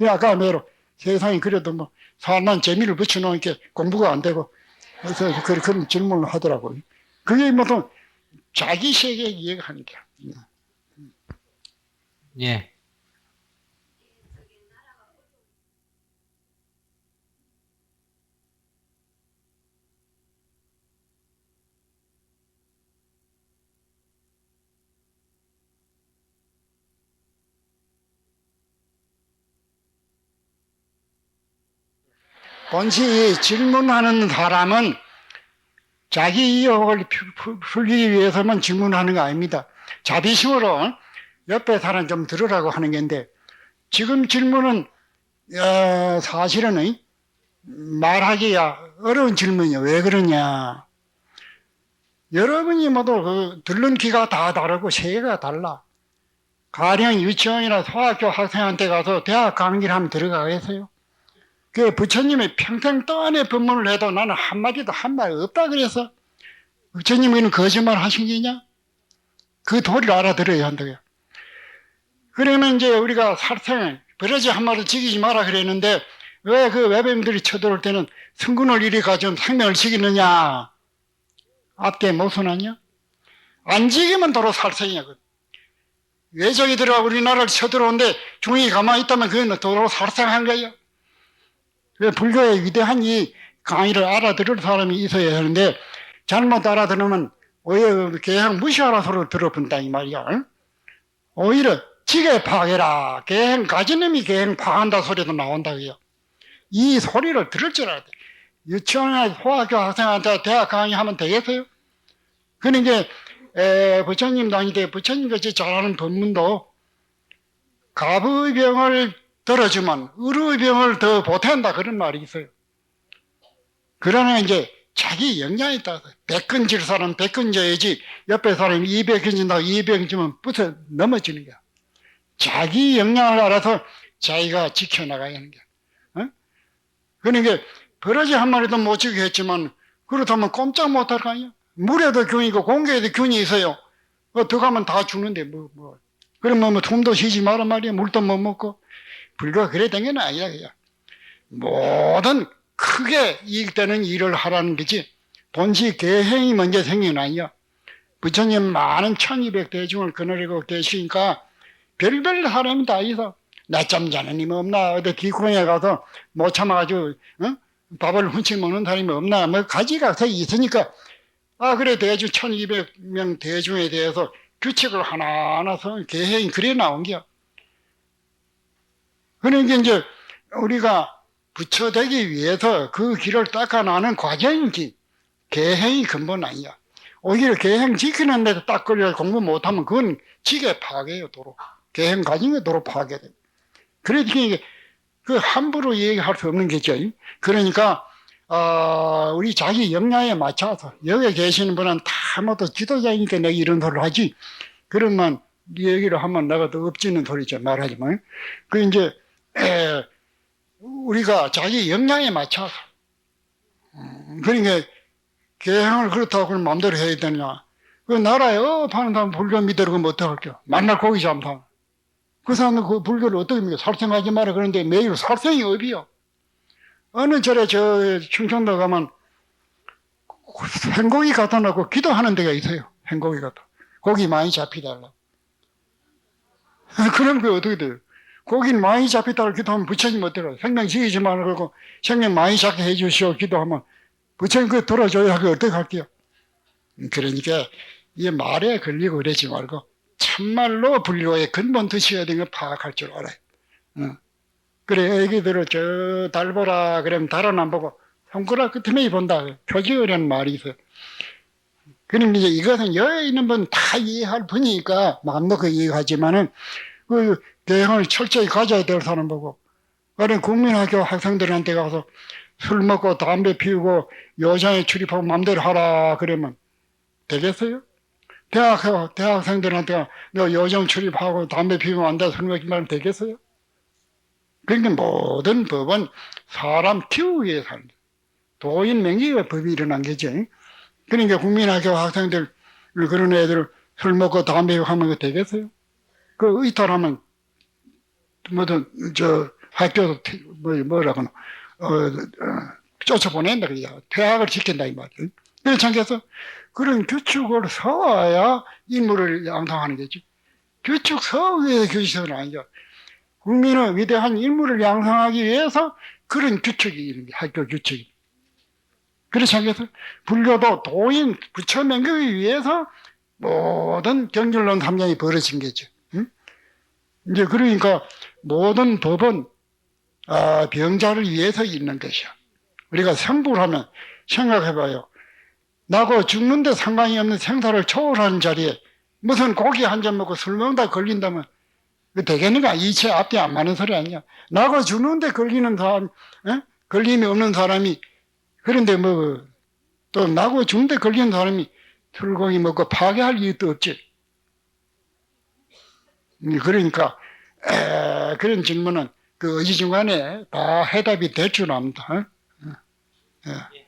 아까 매로 세상이 그래도 뭐 살만 재미를 붙여놓으니까 공부가 안 되고 그래서 그런 질문을 하더라고요. 그게 뭐또 자기 세계 이해가 하는 거야. 예. 본시 질문하는 사람은 자기 의혹을 풀기 위해서만 질문하는 거 아닙니다. 자비심으로 옆에 사람 좀 들으라고 하는 건데 지금 질문은 사실은 말하기가 어려운 질문이에요. 왜 그러냐. 여러분이 모두 그 들는 귀가 다 다르고 세계가 달라. 가령 유치원이나 소학교 학생한테 가서 대학 강의를 하면 들어가겠어요? 그 부처님이 평생 동안에 법문을 해도 나는 한마디도 한 말 없다 그래서 부처님은 거짓말 하신 게냐? 그 도리를 알아들어야 한다고요. 그러면 이제 우리가 살생, 버러지 한 마리 죽이지 마라 그랬는데 왜 그 외뱀들이 쳐들어올 때는 성군을 이리 가지고 생명을 죽이느냐? 앞뒤에 모순하냐? 안 죽이면 도로 살생이야. 외적이 들어가 우리나라를 쳐들어오는데 중이 가만히 있다면 그건 도로 살생한 거예요. 불교의 위대한 이 강의를 알아들을 사람이 있어야 하는데 잘못 알아들으면 오히려 계행 무시하라 소리를 들어본다 이 말이야. 오히려 지게 파괴라. 계행 가진 놈이 계행 파한다 소리도 나온다고요. 이 소리를 들을 줄 알아야 돼. 유치원에 소학교 학생한테 대학 강의하면 되겠어요? 그러니까 부처님도 아닌데 부처님같이 잘하는 법문도 갑의 병을 들어주면 의의 병을 더 보탠다 그런 말이 있어요. 그러나 이제 자기 역량에 따라서 100건 질 사람 100건 져야지 옆에 사람이 200건 진다고 200건 지면 부서 넘어지는 거야. 자기 역량을 알아서 자기가 지켜나가야 하는 거야. 어? 그러니까 버러지 한 마리도 못 지게 했지만 그렇다면 꼼짝 못할 거 아니야. 물에도 균이고 공기에도 균이 있어요. 들어가면 다 죽는데 뭐. 그러면 뭐 숨도 쉬지 마란 말이야. 물도 못 먹고. 불교가 그래 된 건 아니야. 그냥. 모든 크게 이익되는 일을 하라는 거지. 본시 계행이 먼저 생긴 건 아니야. 부처님 많은 1200대중을 거느리고 계시니까 별별 사람이 다 있어. 낮잠 자는 님 없나? 어디 기공에 가서 못 참아가지고 밥을 훔치 먹는 사람이 없나? 뭐 가지가 있으니까 그래 대중 1200명 대중에 대해서 규칙을 하나하나 계행이 그래 나온 거야. 그러니까 이제 우리가 부처되기 위해서 그 길을 닦아나는 과정이지 계행이 근본 아니야. 오히려 계행 지키는 데도 딱 걸려 공부 못하면 그건 지게 파괴예요. 도로. 계행 가진 게 도로 파괴돼. 그러니까 이게 그 함부로 얘기할 수 없는 거죠. 그러니까 우리 자기 역량에 맞춰서 여기 계시는 분은 다 모두 지도자이니까 내가 이런 소리를 하지. 그러면 이 얘기를 하면 내가 더 엎지는 소리죠. 말하지만. 그 이제 우리가 자기 역량에 맞춰서 그러니까 계행을 그렇다고 그걸 마음대로 해야 되냐. 그 나라에 파는 사람 불교 믿으러 그러면 어떡할게요. 만날 고기 잡다. 그 사람은 그 불교를 어떻게 믿어? 살생하지 마라 그러는데 매일 살생이 업이요. 어느 절에 저 충청도 가면 생고기 갖다 놓고 기도하는 데가 있어요. 생고기 갖다. 고기 많이 잡히달라. 그럼 그 어떻게 돼요? 고기 많이 잡히달라고 기도하면 부처님 어때요? 생명 지키지 말고 그러고 생명 많이 잡게 해주시오 기도하면 부처님 그거 들어줘야 하고 어떻게 할게요? 그러니까 이 말에 걸리고 그러지 말고 참말로 불교의 근본 뜻이어야 되는 걸 파악할 줄 알아요. 그래 애기들을 저 달 보라 그러면 달은 안 보고 손가락 끝에 본다. 표지어라는 말이 있어요. 그러니까 이제 이것은 여기 있는 분 다 이해할 분이니까 마음 놓고 이해하지만은 그 계행을 철저히 가져야 될 사람 보고 그래 국민학교 학생들한테 가서 술 먹고 담배 피우고 요장에 출입하고 마음대로 하라 그러면 되겠어요? 대학생들한테 너 요정 출입하고 담배 피우면 안 돼 술 먹지 말면 되겠어요? 그러니까 모든 법은 사람 키우기 위해서 하는 거예요. 도인 명기가 법이 일어난 거지. 그러니까 국민학교 학생들 그런 애들 술 먹고 담배 피우고 하면 되겠어요? 그 의탈하면 뭐든 학교도 뭐라고 쫓아보낸다 그래요. 퇴학을 시킨다 이 말이에요. 그렇지 않겠어? 그런 규칙을 세워야 인물을 양성하는 거지. 규칙 세우기 위해서 규칙은 아니죠. 국민의 위대한 인물을 양성하기 위해서 그런 규칙이 있는 게 학교 규칙이. 그렇지 않겠어? 불교도 도인 부처 명기를 위해서 모든 경전론 3장이 벌어진 거죠. 응? 이제 그러니까 모든 법은 병자를 위해서 있는 것이야. 우리가 생불하면 생각해봐요. 나고 죽는데 상관이 없는 생사를 초월하는 자리에 무슨 고기 한 잔 먹고 술 먹다 걸린다면 되겠는가? 이체 앞뒤 안 맞는 소리 아니야. 나고 죽는데 걸리는 사람, 걸림이 없는 사람이 그런데 뭐 또 나고 죽는데 걸리는 사람이 술고기 먹고 파괴할 이유도 없지. 그러니까 그런 질문은 그 의지 중간에 다 해답이 될 줄 압니다. 어? 예.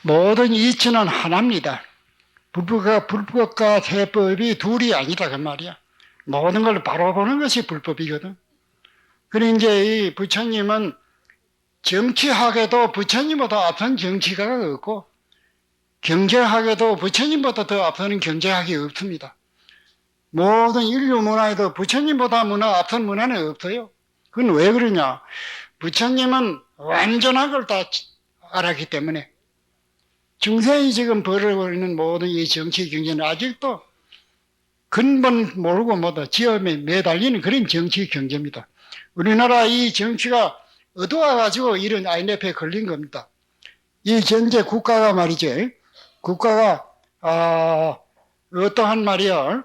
모든 이치는 하나입니다. 불법과 세법이 둘이 아니다 그 말이야. 모든 걸 바로 보는 것이 불법이거든. 그리고 이제 이 부처님은 정치학에도 부처님보다 앞선 정치가가 없고 경제학에도 부처님보다 더 앞서는 경제학이 없습니다. 모든 인류 문화에도 부처님보다 앞선 문화는 없어요. 그건 왜 그러냐? 부처님은 완전한 걸 다 알았기 때문에 중생이 지금 벌어고 있는 모든 이 정치 경제는 아직도 근본 모르고 뭐다 지엄에 매달리는 그런 정치 경제입니다. 우리나라 이 정치가 어두워가지고 이런 IMF에 걸린 겁니다. 이 현재 국가가 말이죠. 국가가 어떠한 말이야.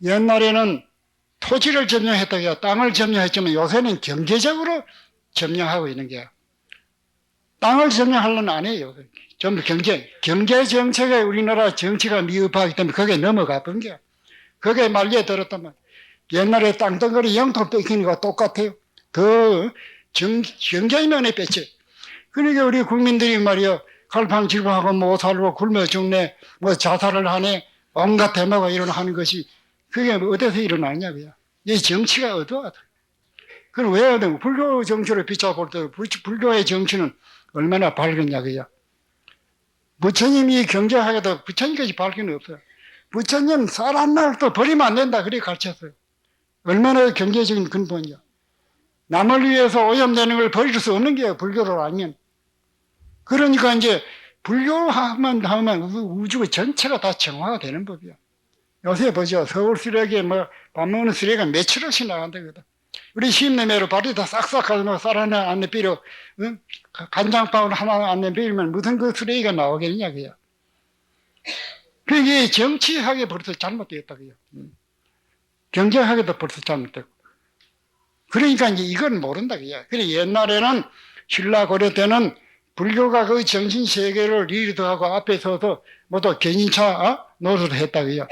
옛날에는 토지를 점령했다가 땅을 점령했지만 요새는 경제적으로 점령하고 있는 게야. 땅을 점령하려는 안 해요. 전부 경제 정책에 우리나라 정치가 미흡하기 때문에 거기에 넘어가 본 게야. 거기에 말려 들었다면 옛날에 땅덩어리 영토 뺏기는 거 똑같아요. 그 경제의 면에 뺐지. 그러니까 우리 국민들이 말이야 갈팡질팡하고 못 살고 굶어 죽네, 뭐 자살을 하네, 온갖 데마가 일어나는 것이 그게 어디서 일어나냐 그야. 이 정치가 어두워. 그럼 왜 어두워? 불교 정치를 비춰볼 때 불교의 정치는 얼마나 밝았냐 그야. 부처님이 경제학에도 부처님까지 밝기는 없어요. 부처님 사람 날도 버리면 안 된다 그렇게 가르쳤어요. 얼마나 경제적인 근본이야. 남을 위해서 오염되는 걸 버릴 수 없는 게요. 불교를 알면. 그러니까 이제 불교하면 우주 전체가 다 정화가 되는 법이야. 요새 보죠. 서울 쓰레기에 밥 먹는 쓰레기가 몇천억씩 나간다거든. 우리 시임내매로 발이 다 싹싹하고 쌀 하나 안 내비려, 응? 간장밥을 하나 안 내비리면 무슨 그 쓰레기가 나오겠냐, 그야. 그게 정치학에 벌써 잘못되었다, 그야. 경제학에도 벌써 잘못되고. 그러니까 이제 이건 모른다, 그야. 그래, 옛날에는 신라 고려 때는 불교가 그 정신 세계를 리드하고 앞에 서서 모두 견인차 노릇을 했다, 그야.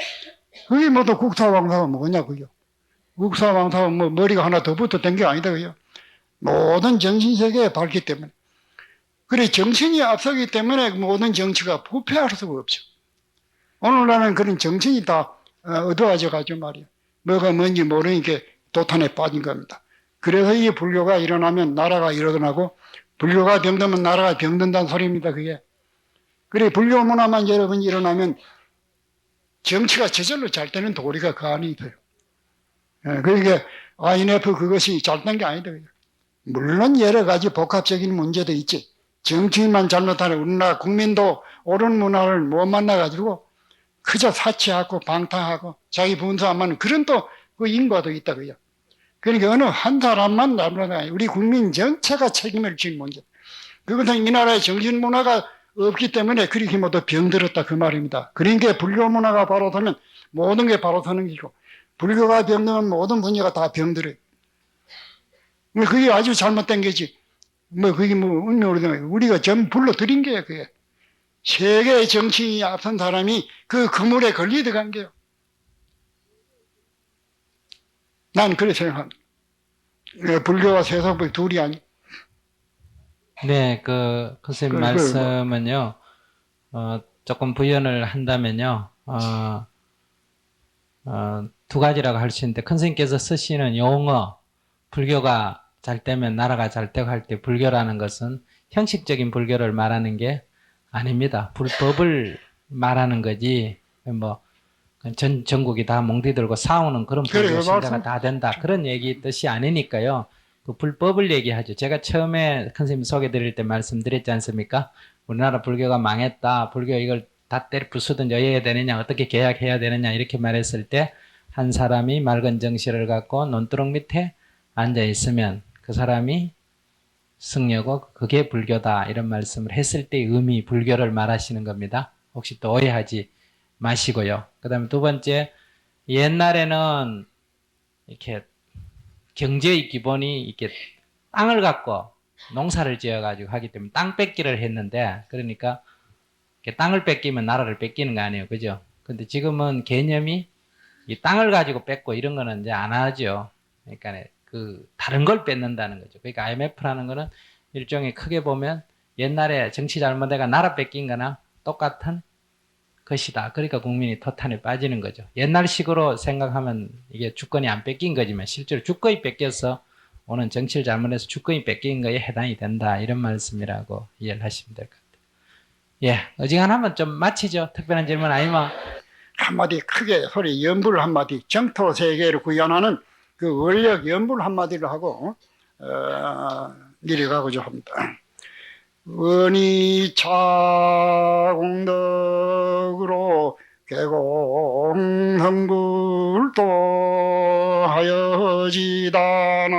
그게 모두 국사왕사가 뭐냐, 그요. 국사왕사가 뭐 머리가 하나 더 붙었던 게 아니다, 그요. 모든 정신세계에 밝기 때문에. 그래, 정신이 앞서기 때문에 모든 정치가 부패할 수가 없죠. 오늘날은 그런 정신이 다 어두워져가지고 말이야. 뭐가 뭔지 모르니까 도탄에 빠진 겁니다. 그래서 이 불교가 일어나면 나라가 일어나고, 불교가 병들면 나라가 병든다는 소리입니다, 그게. 그래, 불교 문화만 여러분 일어나면 정치가 저절로 잘 되는 도리가 그 안에 있어요. 그러니까 IMF 그것이 잘 된 게 아니다. 물론 여러 가지 복합적인 문제도 있지. 정치인만 잘못하는 우리나라 국민도 옳은 문화를 못 만나가지고 그저 사치하고 방탕하고 자기 분수하면 그런 또 그 인과도 있다. 그러니까 어느 한 사람만 나무라가 우리 국민 전체가 책임을 질 문제. 그것은 이 나라의 정신 문화가 없기 때문에 그렇게 모두 병들었다 그 말입니다. 그러니까 불교 문화가 바로 서면 모든 게 바로 서는 것이고 불교가 병들면 모든 분야가 다 병들어요. 그게 아주 잘못된 거지. 그게 운명으로 된 거예요. 우리가 전 불러들인 거예요, 그게. 세계의 정치인이 앞선 사람이 그 그물에 걸려 들어간 거예요. 난 그렇게 생각합니다. 불교와 세상법이 둘이 아니. 네, 선생님 말씀은요, 조금 부연을 한다면요, 두 가지라고 할 수 있는데, 큰 스님께서 쓰시는 용어, 불교가 잘 되면 나라가 잘 되고 할 때 불교라는 것은 형식적인 불교를 말하는 게 아닙니다. 불법을 말하는 거지, 전국이 다 몽디들고 싸우는 그런 불교 신자가 다 된다. 그런 얘기 뜻이 아니니까요. 그 불법을 얘기하죠. 제가 처음에 큰 스님 소개 드릴 때 말씀드렸지 않습니까? 우리나라 불교가 망했다. 불교 이걸 다 때려 부수든 여해야 되느냐, 어떻게 계약해야 되느냐, 이렇게 말했을 때 한 사람이 맑은 정신을 갖고 논두렁 밑에 앉아 있으면 그 사람이 승려고 그게 불교다. 이런 말씀을 했을 때의 의미, 불교를 말하시는 겁니다. 혹시 또 오해하지 마시고요. 그 다음에 두 번째, 옛날에는 이렇게 경제의 기본이 이렇게 땅을 갖고 농사를 지어가지고 하기 때문에 땅 뺏기를 했는데, 그러니까 이렇게 땅을 뺏기면 나라를 뺏기는 거 아니에요, 그죠? 근데 지금은 개념이 이 땅을 가지고 뺏고 이런 거는 이제 안 하죠. 그러니까 그 다른 걸 뺏는다는 거죠. 그러니까 IMF라는 거는 일종의 크게 보면 옛날에 정치 잘못해가 나라 뺏긴 거나 똑같은 것이다. 그러니까 국민이 토탄에 빠지는 거죠. 옛날식으로 생각하면 이게 주권이 안 뺏긴 거지만 실제로 주권이 뺏겨서 오는 정치를 잘못해서 주권이 뺏긴 거에 해당이 된다. 이런 말씀이라고 이해를 하시면 될 것 같아요. 예, 어지간하면 좀 마치죠. 특별한 질문 아니면. 한마디 크게 소리 연불 한마디 정토 세계를 구현하는 그 원력 연불 한마디를 하고 내려가고자 합니다. 은이 차공덕으로 개공흥불도 하여지다나